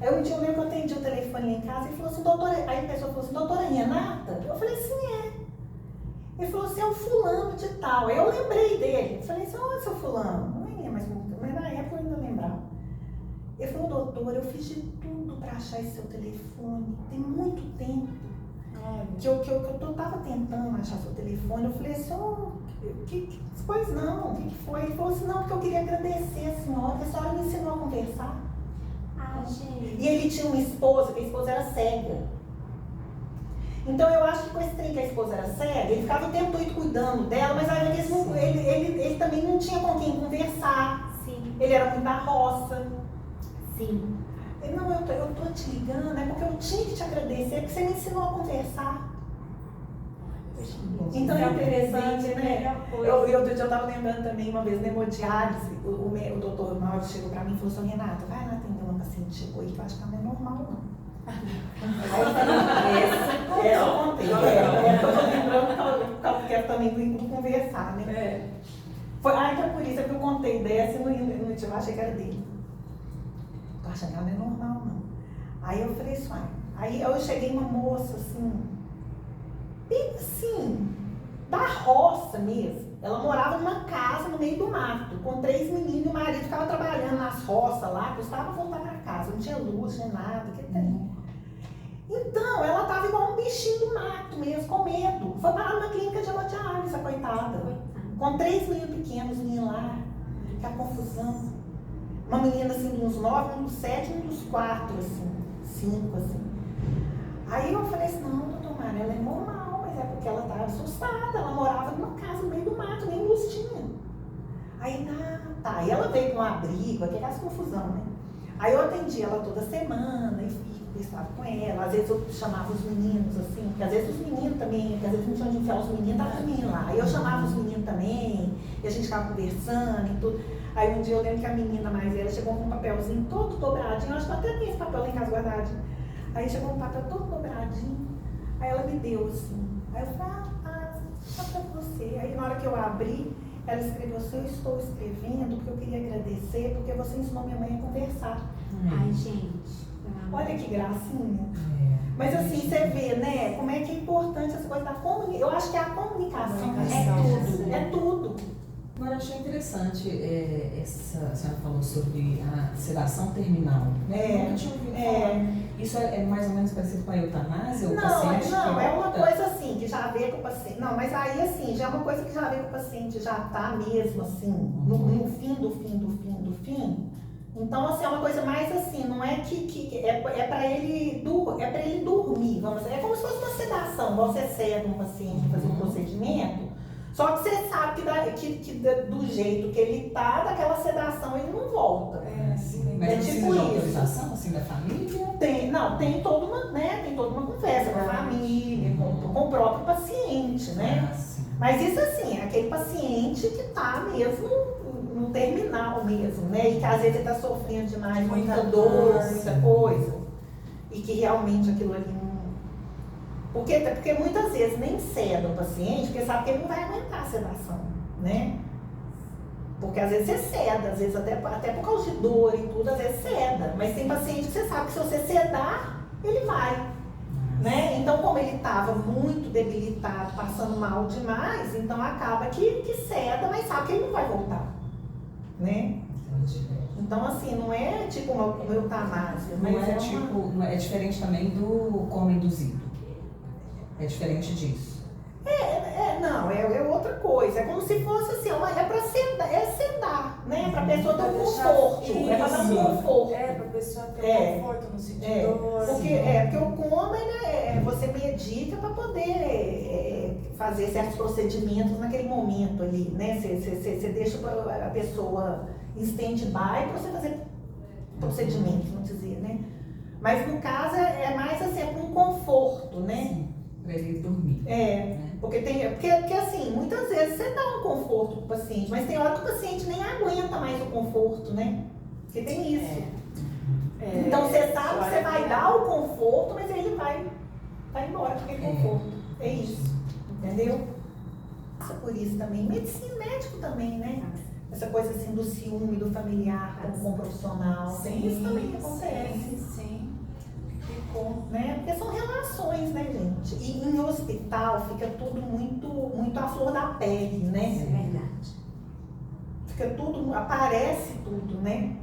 Aí um dia eu lembro que eu atendi o telefone lá em casa e falou assim, doutora, aí a pessoa falou assim, doutora Renata? Eu falei assim, é. Ele falou assim, é o fulano de tal. Aí eu lembrei dele. Eu falei assim, onde é seu fulano? Não lembro mais muito, mas na época eu ainda lembrava. Ele falou, doutora, eu fiz de tudo para achar esse seu telefone. Tem muito tempo que eu tava tentando achar seu telefone. Eu falei assim, pois não, o que foi? Ele falou assim, não, porque eu queria agradecer a senhora, que a senhora me ensinou a conversar. Ah, gente. E ele tinha uma esposa, que a esposa era cega. Então eu acho que com esse trem que a esposa era cega, ele ficava o tempo todo cuidando dela, mas aí ele também não tinha com quem conversar. Sim. Ele era muito da roça. Sim. Ele, não, eu tô te ligando, é porque eu tinha que te agradecer, porque você me ensinou a conversar. Então é interessante, né? Outro dia eu tava lembrando também, uma vez na hemodiálise, o doutor Mauro chegou pra mim e falou assim, Renata, vai lá atender uma paciente chegou aí, que eu acho que ela não é normal, não. Aí eu falei, essa eu contei. Eu tô lembrando que eu também do indo conversar, né? Então por isso que eu contei dessa e eu achei que era dele. Tô achando que ela não é normal, não. Aí eu falei assim, aí eu cheguei uma moça assim, bem assim, da roça mesmo. Ela morava numa casa no meio do mato, com 3 meninos e o marido ficava trabalhando nas roças lá, custava voltar pra casa, não tinha luz, nem nada, que tem. Então, ela tava igual um bichinho do mato mesmo, com medo. Foi parar numa clínica de hemodiálise, a coitada. Com 3 meninos pequenos, menino lá, que a confusão. Uma menina assim, de uns 9, um dos 7, um dos 4, assim, 5, assim. Aí eu falei assim, não, doutor Mário, ela é normal, mas é porque ela estava assustada, ela morava numa casa no meio do mato, nem luz tinha. Aí, tá, e ela veio com um abrigo, aquelas confusão, né? Aí eu atendi ela toda semana, e conversava com ela, às vezes eu chamava os meninos, assim, porque às vezes os meninos também, porque às vezes não tinha onde enfiar os meninos, tava os meninos lá. Aí eu chamava os meninos também, e a gente ficava conversando e tudo. Aí um dia eu lembro que a menina mais velha chegou com um papelzinho todo dobradinho, eu acho que até tem esse papel lá em casa guardadinho. Aí chegou um papel todo dobradinho, aí ela me deu assim. Aí eu falei, só pra você. Aí na hora que eu abri, ela escreveu assim, eu estou escrevendo porque eu queria agradecer, porque você ensinou minha mãe a conversar. Ai, gente. Olha que gracinha. Mas assim, você vê, né, como é que é importante essa coisa da comunicação. Eu acho que é a comunicação. É tudo. Agora, eu achei interessante, a senhora falou sobre a sedação terminal, né? Eu nunca tinha ouvido falar. Isso é mais ou menos parecido com a eutanásia? O paciente é uma coisa assim, que já vê com o paciente. Não, mas aí assim, já é uma coisa que já vê com o paciente, já tá mesmo assim, no fim do fim. Então, assim, é uma coisa mais assim, não é que é para ele dormir, vamos dizer. É como se fosse uma sedação, você ceda um paciente para fazer um procedimento, só que você sabe que do jeito que ele tá, daquela sedação ele não volta. Mas precisa tipo de isso. autorização, assim, da família? Tem toda uma conversa com a família, com o próprio paciente, né? Mas isso assim, é aquele paciente que tá mesmo no terminal mesmo, né? E que às vezes ele tá sofrendo demais, muita dor, muita coisa. E que realmente aquilo ali não... Porque muitas vezes nem ceda o paciente, porque sabe que ele não vai aguentar a sedação, né? Porque às vezes você ceda, às vezes até por causa de dor e tudo, às vezes ceda. Mas tem paciente que você sabe que se você cedar, ele vai. Né? Então, como ele estava muito debilitado, passando mal demais, então acaba que ceda, mas sabe que ele não vai voltar. Né? Então, assim, não é tipo uma eutanásia. Não é diferente também do coma induzido. É diferente disso. Não, é outra coisa. É como se fosse assim, é pra sedar, né? Pra pessoa ter um conforto. É pra dar um conforto. É, pra pessoa ter um conforto no sentido dor. Porque o coma, você medica pra poder fazer certos procedimentos naquele momento ali, né? Você deixa a pessoa em stand-by pra você fazer procedimentos, vamos dizer, né? Mas no caso é mais assim, é com um conforto, né? Sim, pra ele dormir. Porque assim, muitas vezes você dá um conforto pro paciente, mas tem hora que o paciente nem aguenta mais o conforto, né? Porque tem isso. Então você sabe que você vai dar o conforto, mas ele vai embora com aquele conforto. É isso. Entendeu? Passa por isso também. Medicina, médico também, né? Essa coisa assim do ciúme, do familiar com o profissional. Sim, isso também acontece. Sim. Né? Porque são relações, né, gente? E em hospital fica tudo muito à flor da pele, né? É verdade. Fica tudo, aparece tudo, né?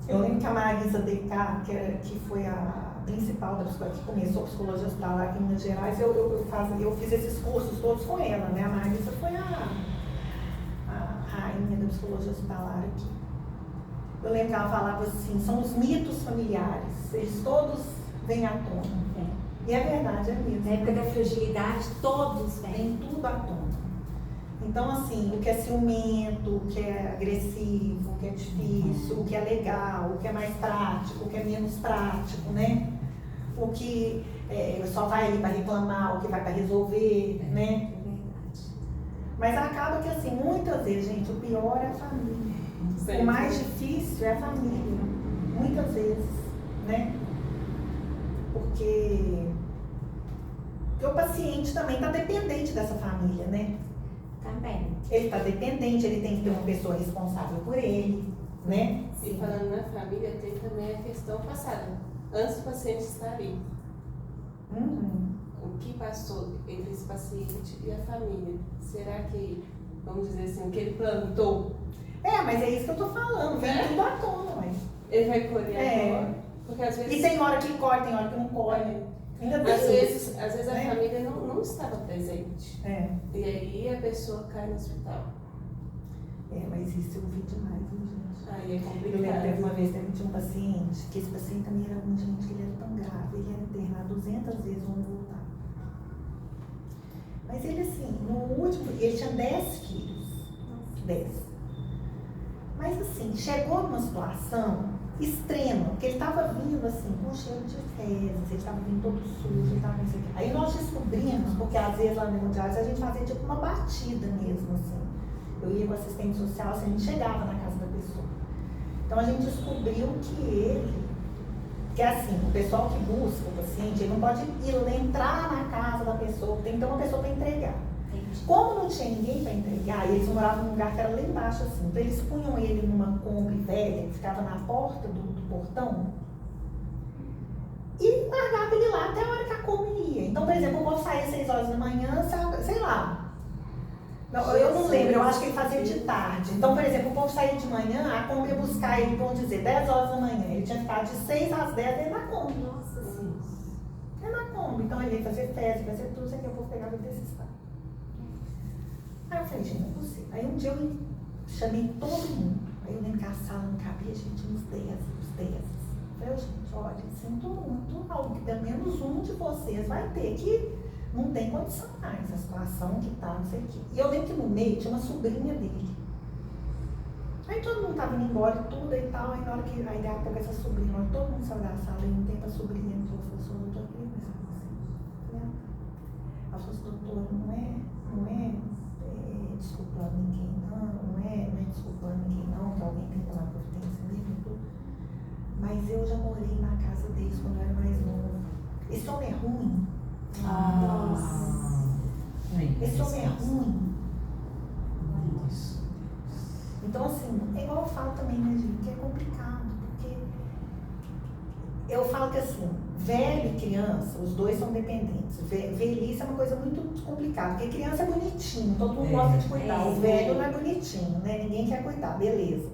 Eu lembro que a Marisa Decar, que foi a principal da psicologia, que começou a psicologia hospitalar aqui em Minas Gerais, eu fiz esses cursos todos com ela, né? A Marisa foi a rainha da psicologia hospitalar aqui. Eu lembro que ela falava assim, são os mitos familiares, eles todos vêm à tona. E é verdade, é mesmo. Na época da fragilidade, todos vêm. Vem tudo à tona. Então, assim, o que é ciumento, o que é agressivo, o que é difícil, o que é legal, o que é mais prático, o que é menos prático, né? O que só vai ali para reclamar, o que vai para resolver, né? É verdade. Mas acaba que, assim, muitas vezes, gente, o pior é a família. O mais difícil é a família. Muitas vezes, né? Porque o paciente também está dependente dessa família, né? Também. Ele está dependente, ele tem que ter uma pessoa responsável por ele, né? E falando na família, tem também a questão passada. Antes do paciente estar ali. O que passou entre esse paciente e a família? Será que, vamos dizer assim, o que ele plantou? Mas é isso que eu tô falando, vem tudo à tona, mas... Ele vai colher agora? Porque às vezes... E tem hora que colhe, tem hora que não colhe. Ainda tem Às vezes a né? família não estava presente. E aí a pessoa cai no hospital. Mas isso eu vi demais, gente. Aí é Eu lembro que complicado. teve uma vez, tinha um paciente, que esse paciente também era gente, que ele era tão grave, ele era internado 200 vezes, vamos voltar. Mas ele assim, no último, ele tinha 10 filhos. 10. Mas assim, chegou numa situação extrema, porque ele estava vindo assim, com cheiro de fezes, ele estava vindo todo sujo, ele estava não sei o quê. Aí nós descobrimos, porque às vezes lá no hemodiálise a gente fazia tipo uma batida mesmo, assim. Eu ia com assistente social, assim, a gente chegava na casa da pessoa. Então a gente descobriu que é assim, o pessoal que busca o paciente, ele não pode entrar na casa da pessoa, tem que ter uma pessoa para entregar. Como não tinha ninguém para entregar, e eles moravam num lugar que era lá embaixo, assim, então eles punham ele numa Kombi velha, que ficava na porta do portão, e largava ele lá até a hora que a Kombi ia. Então, por exemplo, o povo saía às 6 horas da manhã, sei lá. Não, eu não lembro, eu acho que ele fazia de tarde. Então, por exemplo, o povo saía de manhã, a Kombi ia buscar ele, vamos dizer, 10 horas da manhã. Ele tinha ficado de 6 às 10 dentro da Kombi. Nossa Senhora. Dentro da Kombi. Então ele ia fazer festa, fazer tudo, isso aqui, o povo pegava desse estado. Aí eu falei, gente, não é possível. Aí um dia eu chamei todo mundo. Aí eu lembro que a sala não cabia, gente, uns 10. Eu falei, gente, olha, sinto muito, algo que pelo menos um de vocês vai ter que não tem condição mais, a situação que tá, não sei o quê. E eu lembro que no meio tinha uma sobrinha dele. Aí todo mundo tava indo embora e tudo e tal, aí na hora que, aí daqui a pouco essa sobrinha, todo mundo saiu da sala e um tempo a sobrinha entrou e falou assim, doutor, eu queria conversar com você. Ela falou assim, doutor, não é desculpando ninguém não é desculpando ninguém não, que alguém tem que tomar providência mesmo e tudo. Mas eu já morei na casa deles quando eu era mais nova. Esse homem é ruim. Esse homem é ruim. Então, assim, é igual eu falo também, né, gente, que é complicado, porque eu falo que, assim, velho e criança, os dois são dependentes. Velhice é uma coisa muito complicada, porque criança é bonitinho, todo mundo gosta de cuidar. O velho não é bonitinho, né, ninguém quer cuidar, beleza.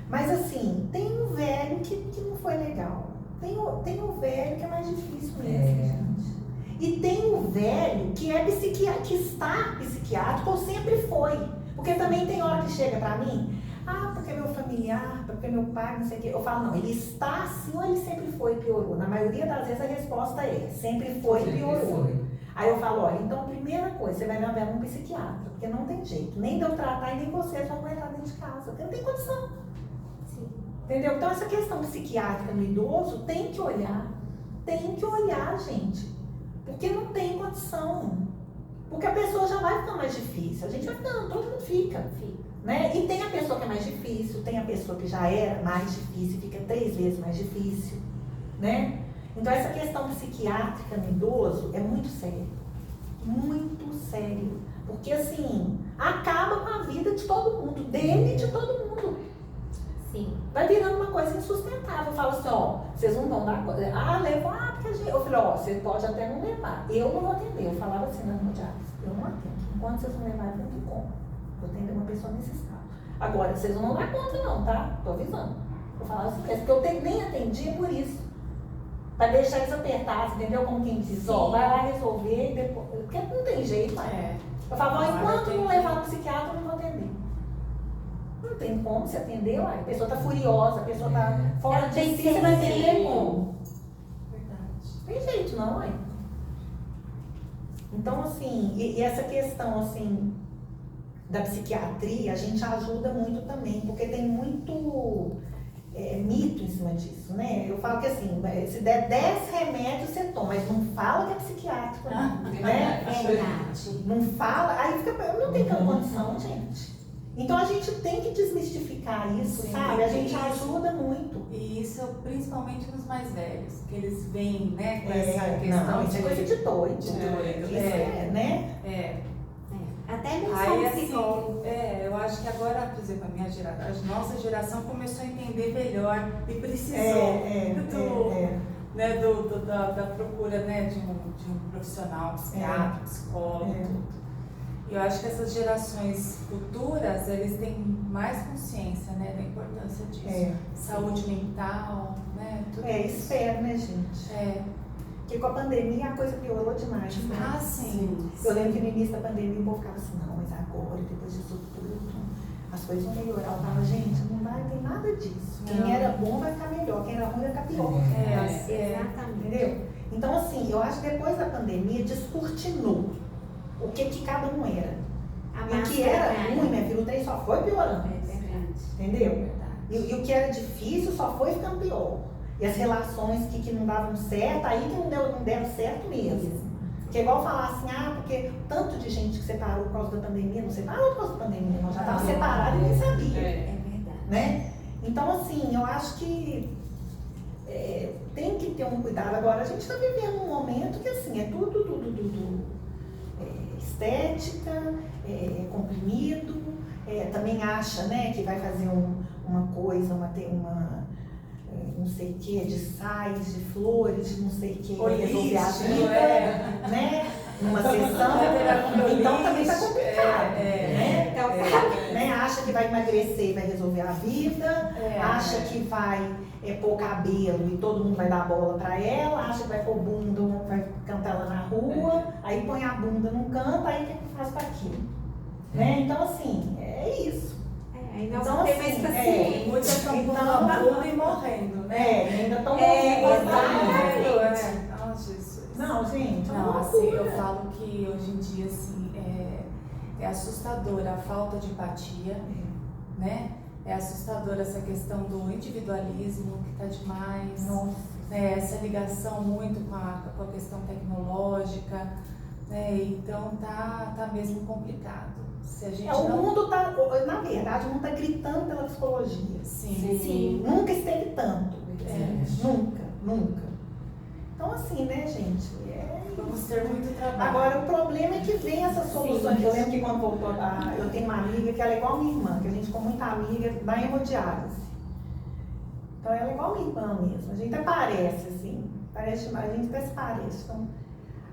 Mas, assim, tem um velho que não foi legal. Tem o velho que é mais difícil mesmo, gente. E tem o velho que é que está psiquiátrico ou sempre foi. Porque também tem hora que chega pra mim, porque meu familiar, porque meu pai, não sei o quê. Eu falo, não, ele está assim ou ele sempre foi e piorou? Na maioria das vezes a resposta é, sempre foi e piorou. Aí eu falo, olha, então primeira coisa, você vai levar um psiquiatra, porque não tem jeito. Nem de eu tratar e nem vocês vão entrar dentro de casa, porque não tem condição. Sim. Entendeu? Então essa questão psiquiátrica no idoso tem que olhar, gente. Porque não tem condição. Porque a pessoa já vai ficar mais difícil. A gente vai ficando, todo mundo fica. Né? E tem a pessoa que é mais difícil, tem a pessoa que já era mais difícil, fica 3 vezes mais difícil. Né? Então essa questão psiquiátrica no idoso é muito sério. Muito sério. Porque assim, acaba com a vida de todo mundo, dele e de todo mundo. Sim. Vai virando uma coisa insustentável. Eu falo assim, vocês não vão dar conta. Levar, porque a gente... Eu falei, você pode até não levar. Eu não vou atender. Eu falava assim na hemodiálise, eu não atendo. Enquanto vocês não levarem, não tem como. Vou atender uma pessoa nesse estado. Agora, vocês não vão dar conta não, tá? Tô avisando. Eu falava assim, porque eu nem atendia por isso. Pra deixar eles apertados, entendeu? Como quem diz, vai lá resolver, depois... Porque não tem jeito, né? Eu falava, enquanto não levar no psiquiatra, eu não vou atender. Não tem como se atender, a pessoa tá furiosa, a pessoa tá fora de si, você vai atender como? Verdade. Tem jeito não, Então, assim, e essa questão, assim, da psiquiatria, a gente ajuda muito também, porque tem muito mito em cima disso, né? Eu falo que assim, se der 10 remédios, você toma, mas não fala que é psiquiátrico, né? Verdade. Não fala, aí fica, não tem tanta condição, gente. Então a gente tem que desmistificar isso, Sim, sabe? A gente isso. ajuda muito. E isso principalmente nos mais velhos, que eles veem, né, com essa questão. Não, isso é coisa de doido. Isso né? Até mesmo Aí, como assim, psicólogo. eu acho que agora, por exemplo, a nossa geração começou a entender melhor e precisou da procura, né, de um profissional, psiquiatra, psicólogo, tudo. E eu acho que essas gerações futuras, eles têm mais consciência, né, da importância disso. Saúde mental, né, tudo isso. Espero, né, gente? Porque com a pandemia a coisa piorou demais, né? Sim. Eu lembro que no início da pandemia o povo ficava assim, não, mas agora, depois disso tudo, as coisas vão melhorar. Eu falava, gente, não vai ter nada disso. Quem era bom vai ficar melhor, quem era ruim vai ficar pior. Exatamente. Entendeu? Então, assim, eu acho que depois da pandemia descortinou o que cada um era. E o que era ruim, minha filha, o trem só foi piorando. É verdade. Entendeu? Verdade. E o que era difícil só foi ficando pior. E as relações que não davam certo, aí que não deram certo mesmo. Porque é igual falar assim, porque tanto de gente que separou por causa da pandemia, não separou por causa da pandemia, nós já estávamos separados e nem sabia. É verdade. Né? Então, assim, eu acho que tem que ter um cuidado. Agora, a gente está vivendo um momento que, assim, é tudo estética, comprimido, também acha, né, que vai fazer uma coisa, não sei o que, de sais, de flores, de não sei o que, resolver a vida, né? Numa sessão. Então também está complicado. Né? Acha que vai emagrecer e vai resolver a vida, acha que vai pôr cabelo e todo mundo vai dar bola pra ela, acha que vai pôr bunda, vai cantar ela na rua, aí põe a bunda num canto, aí o que faz com aquilo? Né? Então, assim, é isso. Ainda Então, não tem assim, mais paciência. Muitas estão pondo a bunda e morrendo, né? Ainda estão exatamente. Nossa, Jesus. Não, gente, Não, assim, eu falo que hoje em dia, assim, é assustadora a falta de empatia, né? É assustadora essa questão do individualismo, que está demais. Essa ligação muito com a questão tecnológica, né? Então tá mesmo complicado. Se a gente o mundo está, na verdade, o mundo está gritando pela psicologia. Sim. Nunca esteve tanto. Nunca. Então, assim, né, gente? Vamos ter muito trabalho. Agora, o problema é que vem essas soluções. Eu lembro que quando voltou, eu tenho uma amiga que ela é igual a minha irmã, que a gente ficou muito amiga da hemodiálise. Então, ela é igual a minha irmã mesmo. A gente até parece, assim. A gente até se parece. Então,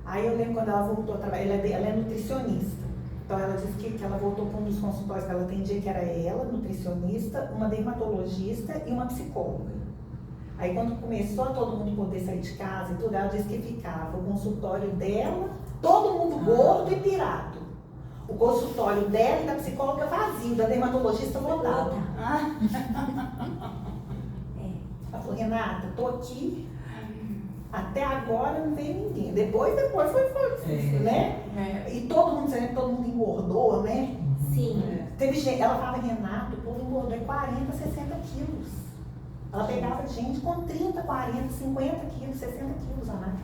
aí eu lembro quando ela voltou a trabalhar, ela é nutricionista. Então, ela disse que ela voltou para um dos consultórios que ela atendia, que era ela, nutricionista, uma dermatologista e uma psicóloga. Aí, quando começou a todo mundo poder sair de casa e tudo, ela disse que ficava o consultório dela, todo mundo gordo e pirado. O consultório dela e da psicóloga vazio, da dermatologista lotado. Ela falou, Renata, tô aqui, até agora não veio ninguém. Depois foi, né? E todo mundo engordou, né? Sim. Teve gente, ela falava, Renata, o povo engordou 40, 60 quilos. Ela pegava gente com 30, 40, 50 quilos, 60 quilos a mais.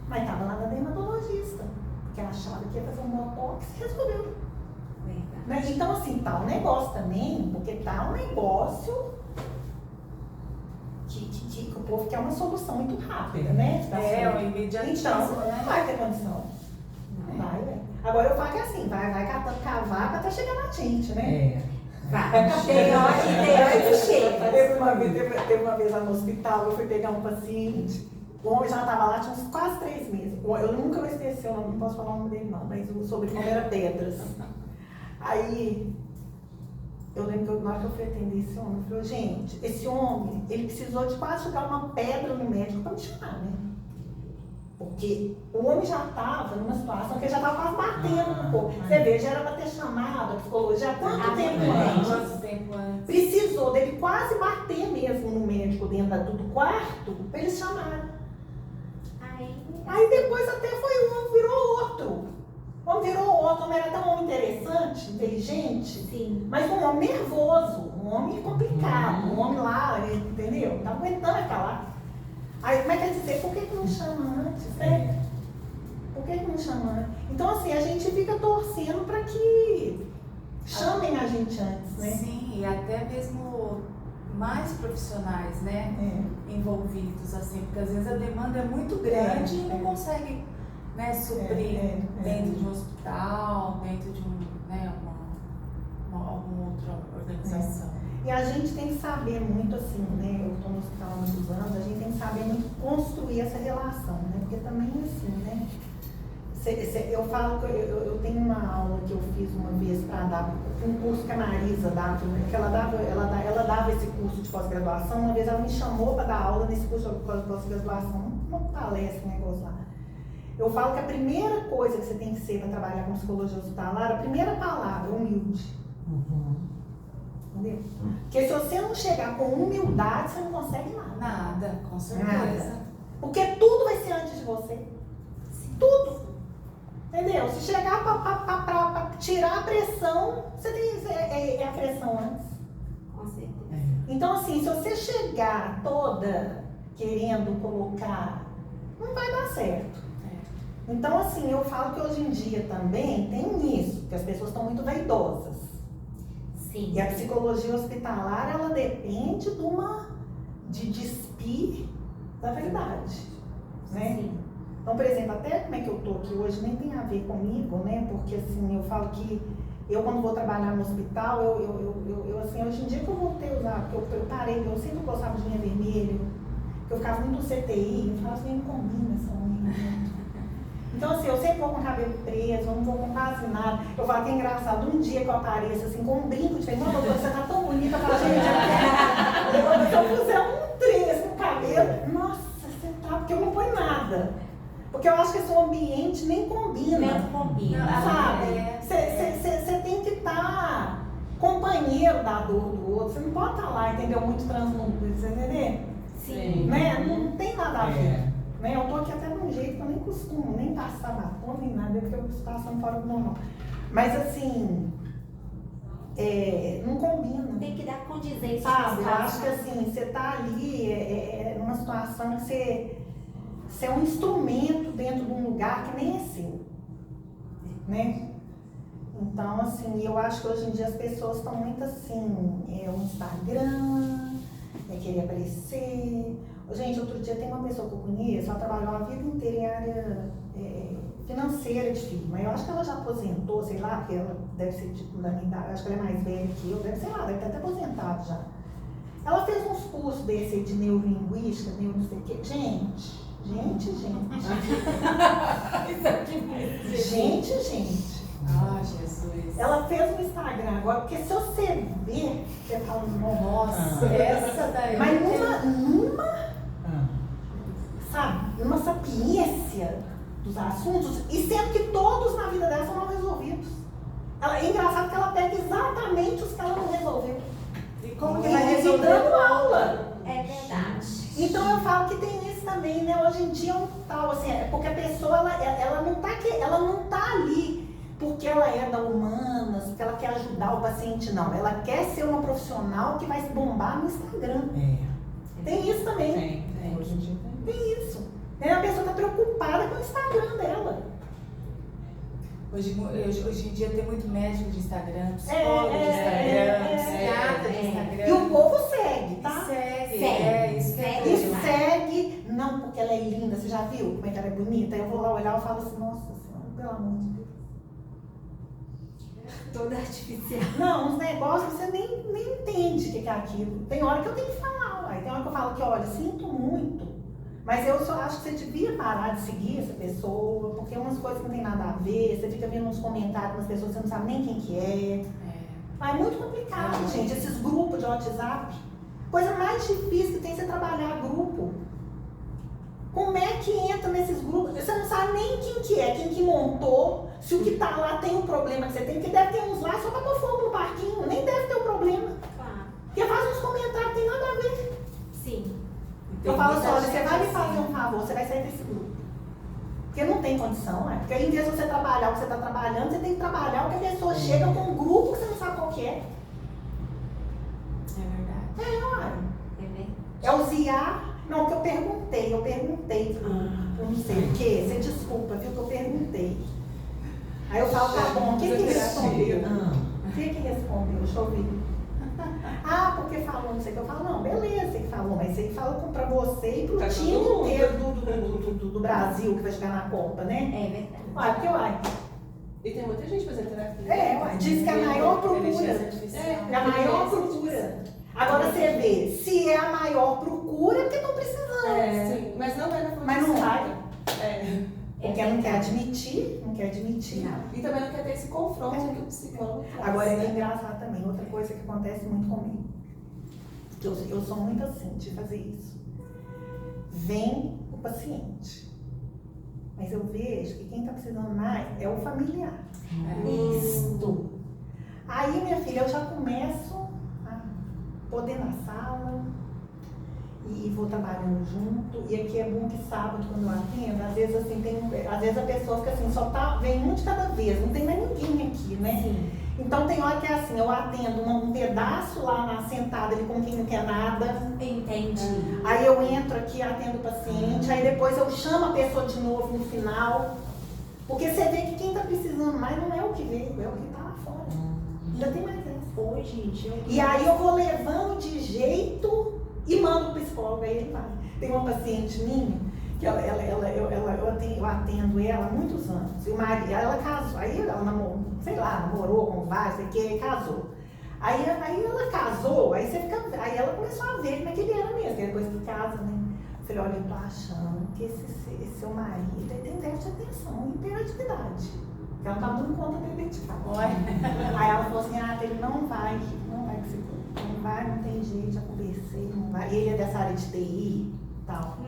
Mas estava lá na dermatologista, porque ela achava que ia fazer um botox e resolveu. Né? Então, assim, tá um negócio também, porque tá um negócio que o povo quer uma solução muito rápida, né? O imediatismo. Então, não vai ter condição. Não vai, velho. Agora eu falo que assim, vai catando cavaco até chegar na gente, né? Tem hora que chega. Teve uma vez lá no hospital, eu fui pegar um paciente, o homem já estava lá, tinha uns quase 3 meses. Eu nunca vou esquecer o nome, não posso falar o nome dele não, mas o sobrenome era Pedras. Aí, eu lembro que na hora que eu fui atender esse homem, eu falei, gente, esse homem, ele precisou de quase jogar uma pedra no médico para me chamar, né? Porque o homem já estava numa situação que ele já estava quase batendo um pouco. Você vê, já era para ter chamado a psicologia há quanto tempo antes? Quanto tempo antes? Precisou dele quase bater mesmo no médico dentro do quarto para eles chamarem. Aí depois até foi um homem virou outro. O homem era até um homem interessante, inteligente, mas um homem nervoso, um homem complicado, um homem lá, entendeu? Não estava aguentando aquela. Aí, como é que é dizer, por que não chama antes, né? Por que não chama antes? Então, assim, a gente fica torcendo para que chamem a gente antes, né? Sim, e até mesmo mais profissionais, né? Envolvidos, assim, porque às vezes a demanda é muito grande e não consegue, né, suprir dentro de um hospital, dentro de alguma outra organização. E a gente tem que saber muito assim, né? Eu estou no hospital há muitos anos, a gente tem que saber muito construir essa relação, né? Porque também assim, né? Eu falo que eu tenho uma aula que eu fiz uma vez para dar um curso que a Marisa dava, que ela dava esse curso de pós-graduação. Uma vez ela me chamou para dar aula nesse curso de pós-graduação, uma palestra, um negócio lá. Eu falo que a primeira coisa que você tem que ser para trabalhar com psicologia hospitalar, a primeira palavra, humilde. Entendeu? Porque se você não chegar com humildade, você não consegue nada. Nada, com certeza. Nada. Porque tudo vai ser antes de você. Tudo. Entendeu? Se chegar para tirar a pressão, você tem a pressão antes. certeza. Então, assim, se você chegar toda querendo colocar, não vai dar certo. Então, assim, eu falo que hoje em dia também tem isso, que as pessoas estão muito vaidosas. Sim. E a psicologia hospitalar, ela depende de despir da vaidade, né? Sim. Então, por exemplo, até como é que eu tô aqui hoje nem tem a ver comigo, né? Porque, assim, eu falo que eu, quando vou trabalhar no hospital, assim, hoje em dia que eu voltei a usar, porque eu parei, eu sempre gostava de unha vermelha, que eu ficava muito no CTI, eu falava assim, não combina essa unha. Então, assim, eu sempre vou com o cabelo preso, eu não vou com quase nada. Eu falo que é engraçado, um dia que eu apareço, assim, com um brinco diferente, não, doutora, você tá tão bonita, eu falo, gente, se eu puser um trem assim no cabelo, nossa, você tá, porque eu não ponho nada. Porque eu acho que esse ambiente nem combina. Não combina. Sabe? Você tem que estar companheiro da dor do outro. Você não pode estar lá, entendeu? Muito translúcido, você entendeu? Sim. Né? Não tem nada a ver. Né? Eu tô aqui até de um jeito que eu nem costumo, nem passar batom, nem nada, porque eu estou passando fora do normal. Mas assim, não combina. Tem que dar condizência. Sabe? Eu acho que assim, você tá ali numa situação que você é um instrumento dentro de um lugar que nem é seu, né? Então, assim, eu acho que hoje em dia as pessoas estão muito assim, o Instagram, querer aparecer. Gente, outro dia tem uma pessoa que eu conheço, ela trabalhou a vida inteira em área financeira de firma. Eu acho que ela já aposentou, sei lá, porque ela deve ser tipo da minha idade, acho que ela é mais velha que eu, deve estar até aposentada já. Ela fez uns cursos desse de neurolinguística, não sei o quê. Gente. Gente. Ah, Jesus. Ela fez um Instagram agora, porque se você ver, você fala, Nossa, essa daí. mas numa sapiência dos assuntos, e sendo que todos na vida dela são mal resolvidos. É engraçado que ela pega exatamente os que ela não resolveu. E como que vai resolver? Dando aula. É verdade. Então eu falo que tem isso também, né? Hoje em dia é um tal, assim, porque a pessoa, ela não tá ali porque ela é da humanas, porque ela quer ajudar o paciente, não. Ela quer ser uma profissional que vai se bombar no Instagram. Tem isso também. Tem. Hoje em dia tem. Tem isso. A pessoa tá preocupada com o Instagram dela. Hoje em dia tem muito médico de Instagram, psicólogo de Instagram, psiquiatra de Instagram. E o povo segue, tá? Segue. Isso que é E tudo. segue, não porque ela é linda, você já viu como é que ela é bonita? Eu vou lá olhar e falo assim, nossa senhora, pelo amor de Deus. Toda artificial. Não, uns negócios que você nem entende o que é aquilo. Tem hora que eu tenho que falar, uai. Tem hora que eu falo que, olha, sinto muito, mas eu só acho que você devia parar de seguir essa pessoa, porque é umas coisas que não tem nada a ver, você fica vendo uns comentários das pessoas, você não sabe nem quem que é. É muito complicado, gente, esses grupos de WhatsApp. Coisa mais difícil que tem é você trabalhar grupo. Como é que entra nesses grupos? Você não sabe nem quem que é, quem que montou, se o que tá lá tem um problema que você tem, porque deve ter uns lá só pra pôr fogo no parquinho, nem deve ter um problema. Claro. Porque faz uns comentários que tem nada a ver. Sim. Eu falo assim, olha, você vai me fazer um favor, você vai sair desse grupo. Porque não tem condição, Porque aí, em vez de você trabalhar o que você está trabalhando, você tem que trabalhar o que a pessoa chega com um grupo que você não sabe qual que é. É verdade. Uai. É verdade. É o ZIA. Não, que eu perguntei eu não sei o que, você desculpa, viu, que eu perguntei. Aí eu falo, tá bom, o que respondeu? O que respondeu? Deixa eu ver. Ah, porque falou, não sei o que. Eu falo, não, beleza, você que falou, mas você fala pra você e pro Tá time todo mundo. inteiro do Brasil que vai chegar na Copa, né? É verdade. Uai, porque uai. E tem muita gente fazendo terapia. Uai, diz que é a maior Inteligência procura. artificial. É a maior procura. Agora você vê, se é a maior procura, é porque estão precisando. Sim, mas não vai na fonte Mas não certa. vai. Porque não quer admitir, não quer admitir. E também não quer ter esse confronto que o psicólogo traz. Agora é engraçado também, outra coisa que acontece muito comigo. Eu sou muito assim de fazer isso. Vem o paciente. Mas eu vejo que quem está precisando mais é o familiar. Isto. Aí, minha filha, eu já começo a poder na sala e vou trabalhando junto. E aqui é bom que sábado, quando eu atendo, às vezes assim, às vezes a pessoa fica assim, vem um de cada vez, não tem mais ninguém aqui, né? Sim. Então tem hora que é assim, eu atendo um pedaço lá sentada ali como quem não quer nada. Entendi. Aí eu entro aqui, atendo o paciente, aí depois eu chamo a pessoa de novo no final. Porque você vê que quem tá precisando mais não é o que veio, é o que tá lá fora. Ainda tem mais essa. Oi, gente. E aí eu vou levando de jeito e mando pro psicólogo, aí ele vai. Tem uma paciente minha, que eu atendo ela há muitos anos. E o marido, ela casou, aí ela namorou, sei lá, namorou com vários, sei que, casou. Aí ela casou, aí ela começou a ver como é que ele era mesmo, depois que casa, né? Eu falei, olha, eu tô achando que esse seu marido ele tem déficit de atenção e hiperatividade. Ela não tá dando conta dele dentro de casa. Aí ela falou assim, ele não vai com psicólogo, não vai, não tem jeito, já conversei, não vai. Ele é dessa área de TI e tal.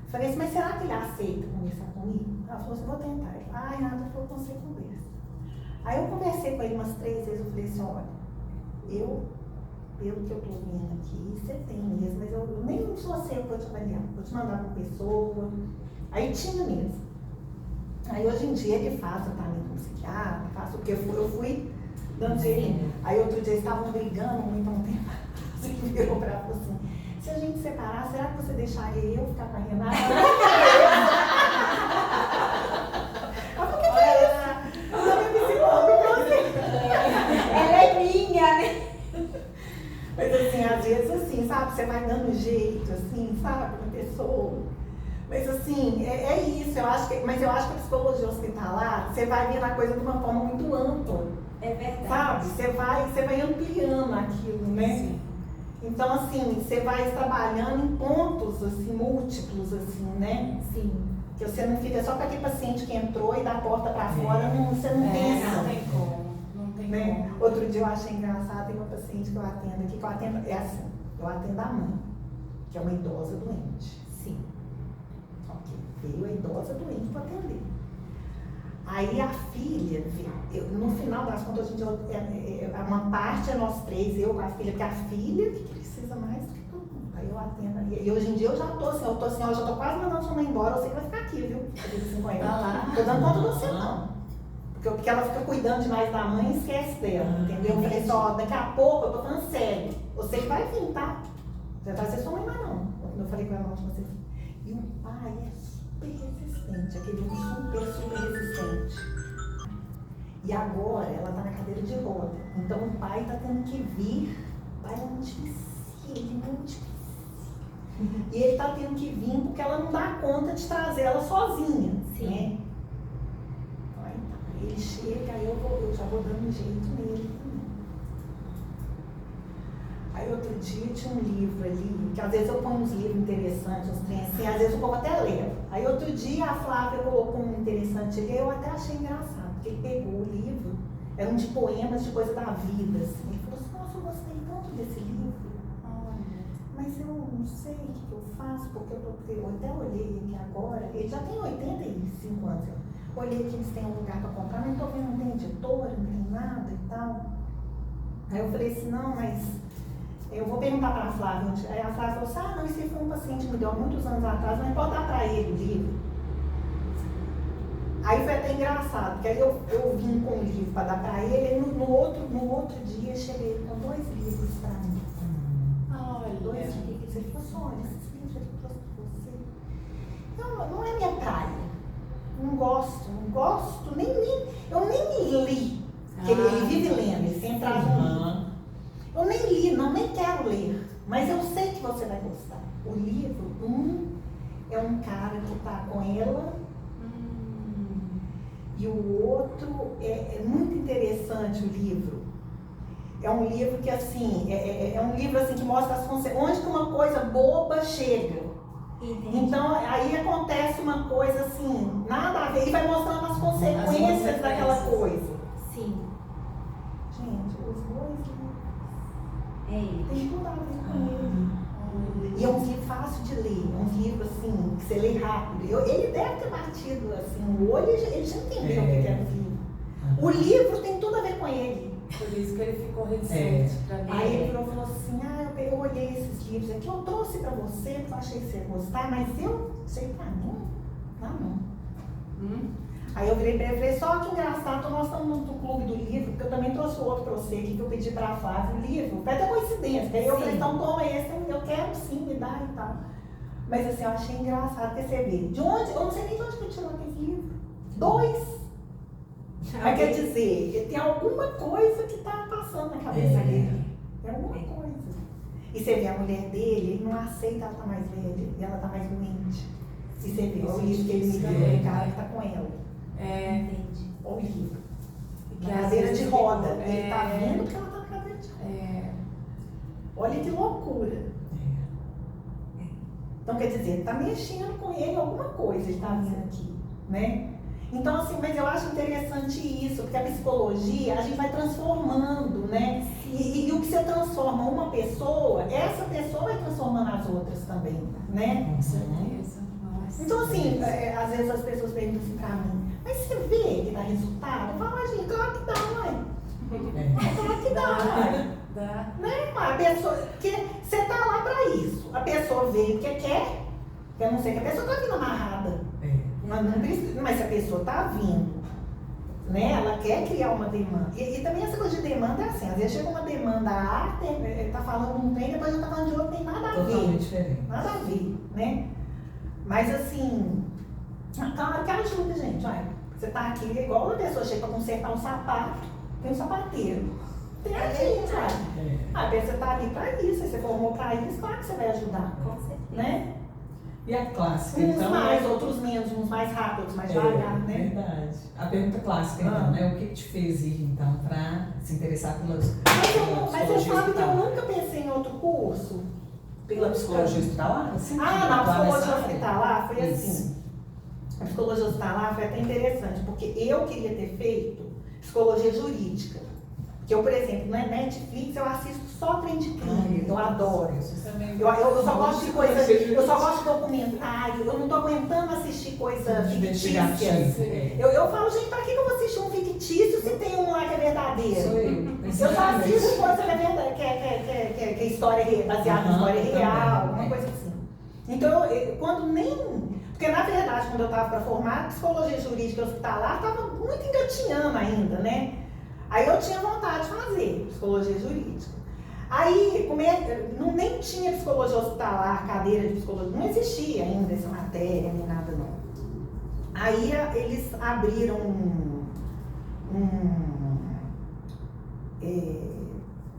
Falei assim, mas será que ele aceita conversar comigo? Ela falou assim, vou tentar. Ele falou, nada, falou com você conversa. Aí eu conversei com ele umas 3 vezes, eu falei assim, olha, pelo que eu tô vendo aqui, você tem mesmo, mas eu nem sou assim, eu vou te avaliar, vou te mandar pra pessoa. Aí tinha mesmo. Aí hoje em dia ele faz tratamento com psiquiatra, porque eu fui dando jeito. Aí outro dia eles estavam brigando muito há um tempo, assim, virou pra ela e falou assim, se a gente separar, será que você deixaria eu ficar com a Renata? Por que é isso? Eu sou minha psicóloga, Ela é minha, né? mas assim, às vezes assim, sabe, você vai dando jeito, assim, sabe, pra pessoa. Mas assim, é isso, mas eu acho que a psicologia hospitalar, você vai vendo a coisa de uma forma muito ampla. É verdade. Sabe? Você vai ampliando aquilo, né? Sim. Então, assim, você vai trabalhando em pontos, assim, múltiplos, assim, né? Sim. Que você não fica só com aquele paciente que entrou e da porta pra fora, você não pensa. Não tem como, não tem Né? como. Outro dia eu achei engraçado, tem uma paciente que eu atendo aqui, é assim, eu atendo a mãe, que é uma idosa doente. Sim. Ok, veio a idosa doente para atender. Aí a filha, no final das contas, uma parte é nós 3, eu com a filha, porque a filha que precisa mais do que todo mundo. Aí eu atendo. E hoje em dia eu já tô assim, eu já tô quase mandando sua mãe embora, eu sei que vai ficar aqui, viu? Eu digo assim com ela. Não tô dando conta de você, não. Porque ela fica cuidando demais da mãe e esquece dela, entendeu? Eu falei assim, daqui a pouco, eu tô falando sério, você que vai vir, tá? Você vai ser sua mãe mais não. Eu falei com ela na última vez. E o pai é super resistente, aquele super resistente. E agora ela tá na cadeira de roda. Então o pai tá tendo que vir. O pai é muito difícil, ele é muito difícil. E ele tá tendo que vir porque ela não dá conta de trazer ela sozinha. Sim. Né? Aí tá, ele chega, aí eu já vou dando um jeito nele também. Aí outro dia tinha um livro ali, que às vezes eu ponho uns livros interessantes, uns trem assim, às vezes o povo até leva. Aí outro dia a Flávia colocou um interessante ali, eu até achei engraçado, porque ele pegou o livro, era um de poemas de coisa da vida, assim. Ele falou assim, nossa, eu gostei tanto desse livro, mas eu não sei o que eu faço, porque eu até olhei aqui agora, ele já tem 85 anos, eu olhei que eles têm um lugar para comprar, mas não estou vendo, não tem editora, não tem nada e tal. Aí eu falei assim, não, mas eu vou perguntar para a Flávia. Aí a Flávia falou assim, não, esse foi um paciente que me deu há muitos anos atrás, mas pode dar para ele o livro. Aí foi até engraçado, porque aí eu vim com o livro para dar para ele, e no outro dia cheguei com 2 livros para mim. Olha. 2 livros. Ele falou assim, olha, esses livros eu trouxe para você. Não é minha praia. Não gosto, eu nem li. Ele vive lendo, ele sempre traz um livro. Eu nem li, nem quero ler, mas eu sei que você vai gostar. O livro, é um cara que está com ela, e o outro é muito interessante o livro. É um livro que assim, é um livro assim que mostra as consequências, onde que uma coisa boba chega. Entendi. Então aí acontece uma coisa assim, nada a ver, e vai mostrando as consequências daquela coisa. Sim. Gente, os 2 É ele. tem tudo a ver com ele. E é um livro fácil de ler, é um livro assim, que você lê rápido. Ele deve ter batido assim, o olho, ele já entendeu o que era o livro. O livro tem tudo a ver com ele. Por isso que ele ficou reticente pra mim. Aí ele falou assim, eu olhei esses livros aqui, eu trouxe pra você, porque eu achei que você ia gostar, mas eu sei pra mim, não. Aí eu virei pra ele e falei, só que engraçado, nós estamos no clube do livro, porque eu também trouxe outro pra você aqui, que eu pedi pra Flávia o livro. Foi até coincidência, aí eu falei, então toma esse, eu quero sim, me dá e tal. Mas assim, eu achei engraçado perceber. De onde? Eu não sei nem de onde que eu tirou aquele livro. 2. Mas quer dizer, tem alguma coisa que tá passando na cabeça dele. Tem alguma coisa. E você vê a mulher dele, ele não aceita ela tá mais velha e ela tá mais doente. E você vê o livro que ele me deu, o cara que tá com ela. Entendi. O livro. Que Na às cadeira vezes de roda. fica- Ele tá vindo porque ela tá na cadeira de roda. Olha que loucura. Então, quer dizer, tá mexendo com ele alguma coisa, ele tá vindo aqui, né? Então, assim, mas eu acho interessante isso, porque a psicologia, a gente vai transformando, né? E o que você transforma uma pessoa, essa pessoa vai transformando as outras também, né? Com certeza. Nossa. Então, assim, às vezes as pessoas perguntam assim pra mim, mas você vê que dá resultado? Eu falo, gente, claro que dá, mãe. Claro que dá, mãe. Dá. Né? A pessoa, que você tá lá pra isso. A pessoa veio porque quer, eu não sei que a pessoa tá vindo amarrada. Mas, não precisa, mas se a pessoa tá vindo, né? Ela quer criar uma demanda. E também essa coisa de demanda é assim, às vezes chega uma demanda A, tá falando um trem, depois já tá falando de outro, tem nada a ver. Totalmente diferente. Nada a ver, né? Mas assim, claro que ajuda, gente. Olha, você tá aqui, igual a pessoa chega pra consertar um sapato, tem um sapateiro. Tem a gente, sabe? A pessoa tá ali pra isso, você formou pra isso, claro que você vai ajudar, Com certeza. né? E a clássica, Uns então. mais, outros menos, uns mais rápido, outros mais devagar, né? Verdade. A pergunta clássica, então, né? O que te fez ir, então, para se interessar pelas Mas você sabe que eu nunca pensei em outro curso? Pela psicologia hospitalar? Assim, Na psicologia área? hospitalar foi Isso. assim. A psicologia hospitalar foi até interessante, porque eu queria ter feito psicologia jurídica. Que eu, por exemplo, na Netflix eu assisto só trem de crime, eu adoro. Também. Eu só gosto de coisa, eu só gosto de documentário, eu não tô aguentando assistir coisa fictícia. Eu falo, gente, pra que eu vou assistir um fictício se tem um lá que é verdadeiro? Sou eu. Eu só assisto coisa que é verdade, que é história baseada em história real, também, uma coisa assim. Então, quando nem. Porque na verdade, quando eu estava para formar, psicologia jurídica hospitalar estava muito engatinhando ainda, né? Aí eu tinha vontade de fazer psicologia jurídica. Aí, nem tinha psicologia hospitalar, cadeira de psicologia, não existia ainda essa matéria, nem nada não. Aí eles abriram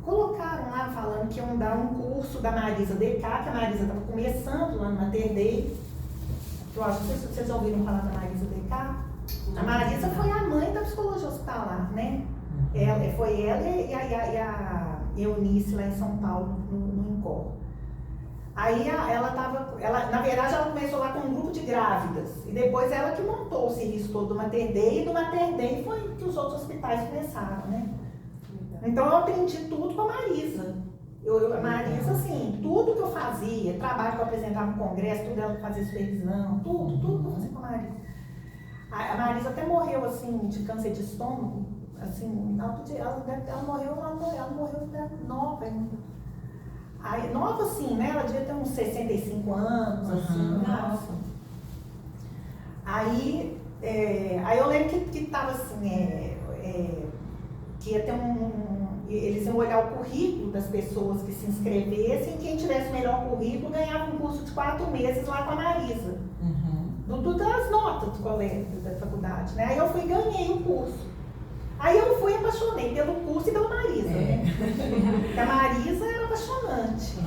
colocaram lá falando que iam dar um curso da Marisa Decá, que a Marisa estava começando lá no Mater Dei. Eu acho que vocês já ouviram falar da Marisa Decá. A Marisa foi a mãe da psicologia hospitalar, né? Foi ela e a Eunice lá em São Paulo, no Incor. Aí na verdade, ela começou lá com um grupo de grávidas. E depois ela que montou o serviço todo do Mater Dei, e do Mater Dei foi que os outros hospitais começaram, né? Então eu aprendi tudo com a Marisa. A Marisa, assim, tudo que eu fazia, trabalho que eu apresentava no congresso, tudo ela fazia supervisão, tudo eu fazia com a Marisa. A Marisa até morreu, assim, de câncer de estômago, assim, ela morreu nova ainda. Aí, nova assim, né? Ela devia ter uns 65 anos, assim, nossa. Aí eu lembro que tava assim, que ia ter eles iam olhar o currículo das pessoas que se inscrevessem, quem tivesse o melhor currículo ganhava um curso de 4 meses lá com a Marisa. Das notas do colégio, da faculdade, né? Aí eu fui e ganhei o curso. Aí eu fui e apaixonei pelo curso e pela Marisa, né? Porque a Marisa era apaixonante.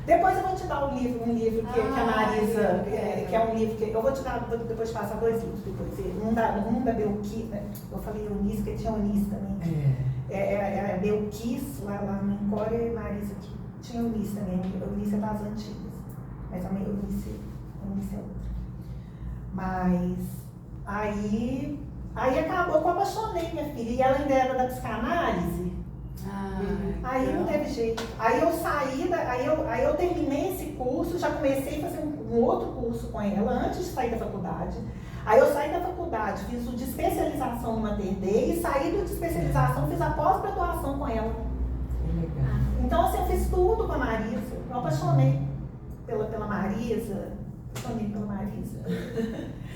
Depois eu vou te dar um livro que a Marisa, que é um livro que eu vou te dar, vou depois passar 2 livros depois. Um da Belquis, né? Eu falei Eunice, que tinha Eunice também. A Belquis, lá no Incor, e Marisa aqui. Tinha Eunice também, a Eunice é das antigas. Mas a Eunice é outra. Mas aí acabou que eu apaixonei, minha filha. E ela ainda era da psicanálise. Aí não teve jeito. Aí eu saí, aí eu terminei esse curso, já comecei a fazer um outro curso com ela antes de sair da faculdade. Aí eu saí da faculdade, fiz o de especialização no Mater Dei e saí do de especialização, fiz a pós-graduação com ela. Então assim, eu fiz tudo com a Marisa. Eu apaixonei pela Marisa. apaixonei pela Marisa.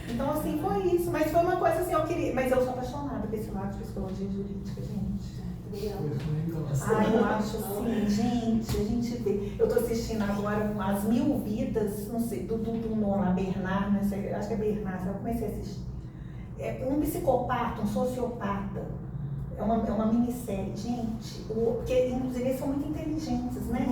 Então, assim, foi isso. Mas foi uma coisa assim, eu queria. Mas eu sou apaixonada por esse lado de psicologia jurídica, gente. Ai, eu acho assim, gente, a gente vê. Eu tô assistindo agora As Mil Vidas, não sei, do nome lá, Bernard, não sei, acho que é Bernard, eu comecei a assistir. É um psicopata, um sociopata. É uma minissérie, gente, porque inclusive eles são muito inteligentes, né?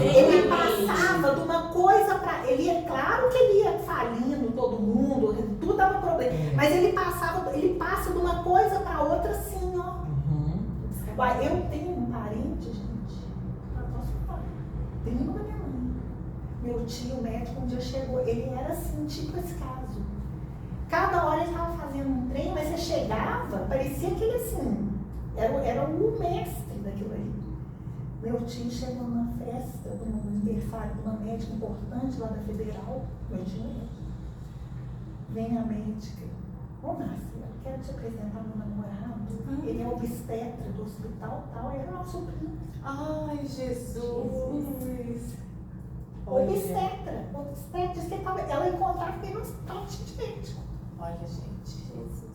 Ele passava de uma coisa para. Ele é claro que ele ia falindo todo mundo, tudo dava problema. Mas ele passa de uma coisa para outra assim, ó. Uai, eu tenho um parente, gente, primo da minha mãe. Meu tio médico um dia chegou, ele era assim, tipo esse caso. Cada hora ele estava fazendo um trem, mas você chegava, parecia que ele assim. Era o mestre daquilo ali. Meu tio chegou numa festa, num aniversário de uma médica importante lá da Federal. Meu tio médico. Vem a médica. Ô, Márcia, eu quero te apresentar meu namorado. Ele é obstetra do hospital tal, era nosso primo. Ai, Jesus! Obstetra. Diz que ela encontrava com ele no hospital de médico. Olha, gente. Jesus.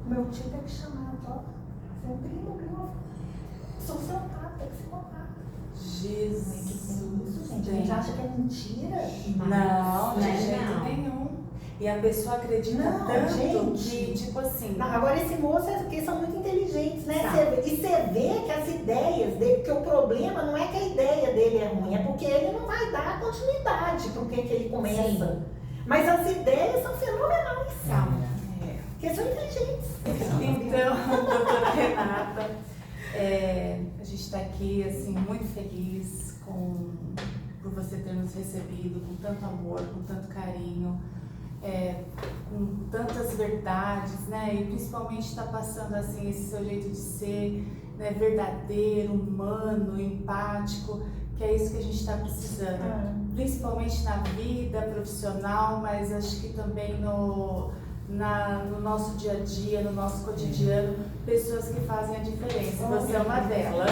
Meu tio teve que chamar, ó. Seu primo, sociopata, psicopata. Jesus. Gente, a gente acha que é mentira. Não, de Mas jeito não. nenhum. E a pessoa acredita Não, tanto gente. que, tipo assim. Não, agora esse moço é porque são muito inteligentes, né? Tá. E você vê que as ideias dele, porque o problema não é que a ideia dele é ruim, é porque ele não vai dar continuidade para o que ele começa. Sim. Mas as ideias são fenomenais, É. porque são inteligentes. Então, doutora Renata, a gente está aqui assim, muito feliz por você ter nos recebido com tanto amor, com tanto carinho, com tantas verdades, né? E principalmente está passando assim, esse seu jeito de ser, né? Verdadeiro, humano, empático, que é isso que a gente está precisando. Principalmente na vida profissional, mas acho que também no nosso dia a dia, no nosso cotidiano, pessoas que fazem a diferença. Você é uma delas.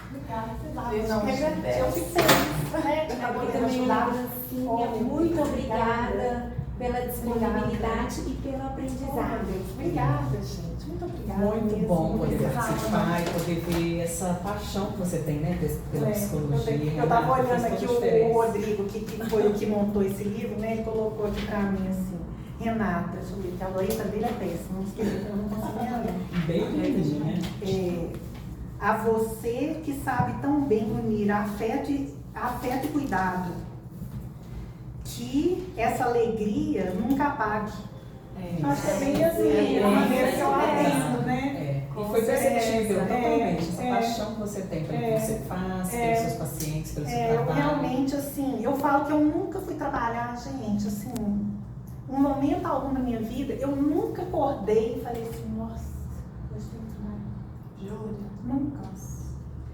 Obrigada, Não, que agradece. eu fico feliz, né? De Eu poder também, ajudar. Cíntia, muito obrigada pela disponibilidade e pelo aprendizado. Obrigada, gente. Muito obrigada. Muito mesmo. bom poder Obrigada. participar e poder ver essa paixão que você tem, né, pela psicologia. Eu estava olhando Faz aqui toda a o diferença. Rodrigo, que foi o que montou esse livro, né? Ele colocou aqui para mim assim, Renata, deixa eu ver, que a letra dele é péssima, não escrevi, eu não consegui ler. Bem lindinha. A você que sabe tão bem unir afeto e cuidado, que essa alegria nunca apague. Acho que é bem assim, a maneira que eu atendo, né? E foi perceptível totalmente essa é. paixão que você tem pelo que você faz, pelos seus pacientes, pelo seu Eu trabalho. realmente, assim, eu falo que eu nunca fui trabalhar, gente, assim, um momento algum na minha vida, eu nunca acordei e falei assim, nossa, hoje tem que trabalhar. Júlia. Nunca.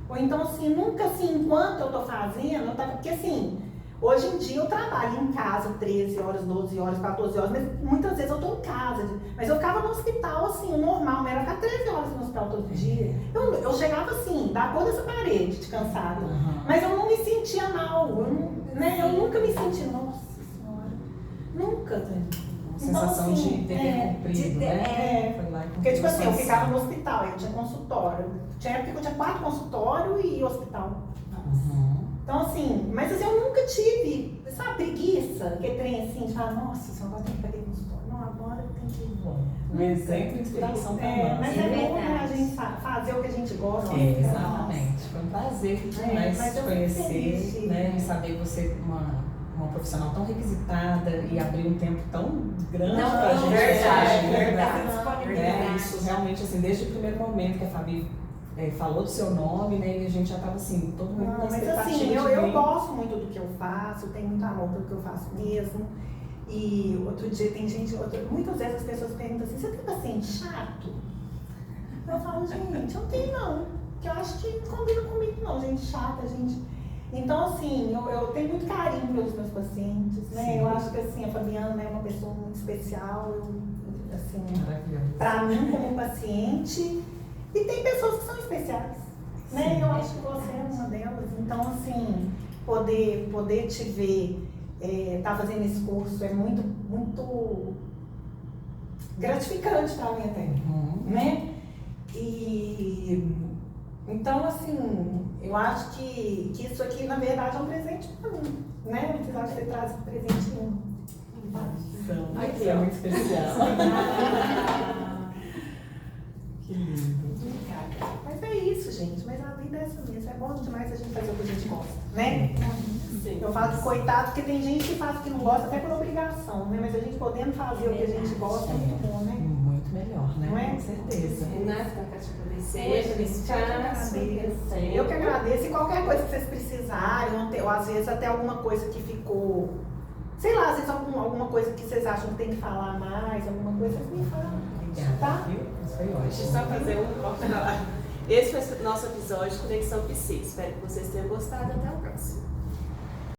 Ou então, assim, nunca assim, enquanto eu tô fazendo, porque assim, hoje em dia eu trabalho em casa 13 horas, 12 horas, 14 horas, mas muitas vezes eu tô em casa. Mas eu ficava no hospital, assim, o normal, mas era ficar 13 horas no hospital todo dia. Eu chegava assim, da cor dessa parede, de cansada. Mas eu não me sentia mal, eu nunca me senti, nossa senhora, nunca. Uma sensação assim, de dever cumprido, né? Foi lá e Porque, tipo assim, eu cumpriu a ficava no sua hospital, eu tinha consultório. Tinha época que eu tinha 4 consultórios e hospital. Uhum. Então, assim, mas assim, eu nunca tive, sabe, preguiça, que trem assim, de falar, nossa, só agora tem que fazer consultório. Não, agora tem que ir. Um exemplo de inspiração para nós. Mas É é bom, né, verdade. a gente fazer o que a gente gosta. Exatamente. Foi um prazer demais mas te eu fico conhecer, feliz, né? E saber que você é uma profissional tão requisitada e abrir um tempo tão grande Não, pra gente. verdade, né? verdade. Né? Isso realmente, assim, desde o primeiro momento que a Fabi falou do seu nome, né? E a gente já estava assim, todo mundo com Mas expectativa assim, de eu vir. gosto muito do que eu faço, tenho muito amor pelo que eu faço mesmo. E outro dia tem gente, muitas vezes as pessoas perguntam assim, você tem paciente chato? Eu falo, gente, eu não tenho não. Porque eu acho que não combina comigo não, gente chata, gente. Então, assim, eu tenho muito carinho pelos meus pacientes, né? Sim. Eu acho que assim, a Fabiana é uma pessoa muito especial, assim, Maravilhoso. pra mim como paciente. E tem pessoas que são especiais, né? Eu acho que você é uma delas. Então, assim, poder te ver, tá fazendo esse curso é muito, muito gratificante para mim até, né? E então, assim, eu acho que isso aqui, na verdade, é um presente para mim, né? Não precisava ter trazido presente nenhum. Aqui é muito especial. Que lindo. Mas é isso, gente. Mas a vida é essa mesmo. É bom demais a gente fazer o que a gente gosta, né? Sim. Eu falo de coitado porque tem gente que faz o que não gosta até por obrigação, né? Mas a gente podendo fazer o que a gente gosta é muito bom, né? Muito melhor, né? Não é? Com certeza. Renata, quero te agradecer Poxa, pelo espaço. eu que agradeço. E qualquer coisa que vocês precisarem, ou às vezes até alguma coisa que ficou, sei lá, às vezes alguma coisa que vocês acham que tem que falar mais, alguma coisa, vocês me falam. Obrigada, Tá? viu? Isso foi Deixa eu ótimo. só fazer um corte. Esse foi o nosso episódio de Conexão Psi. Espero que vocês tenham gostado. Até o próximo.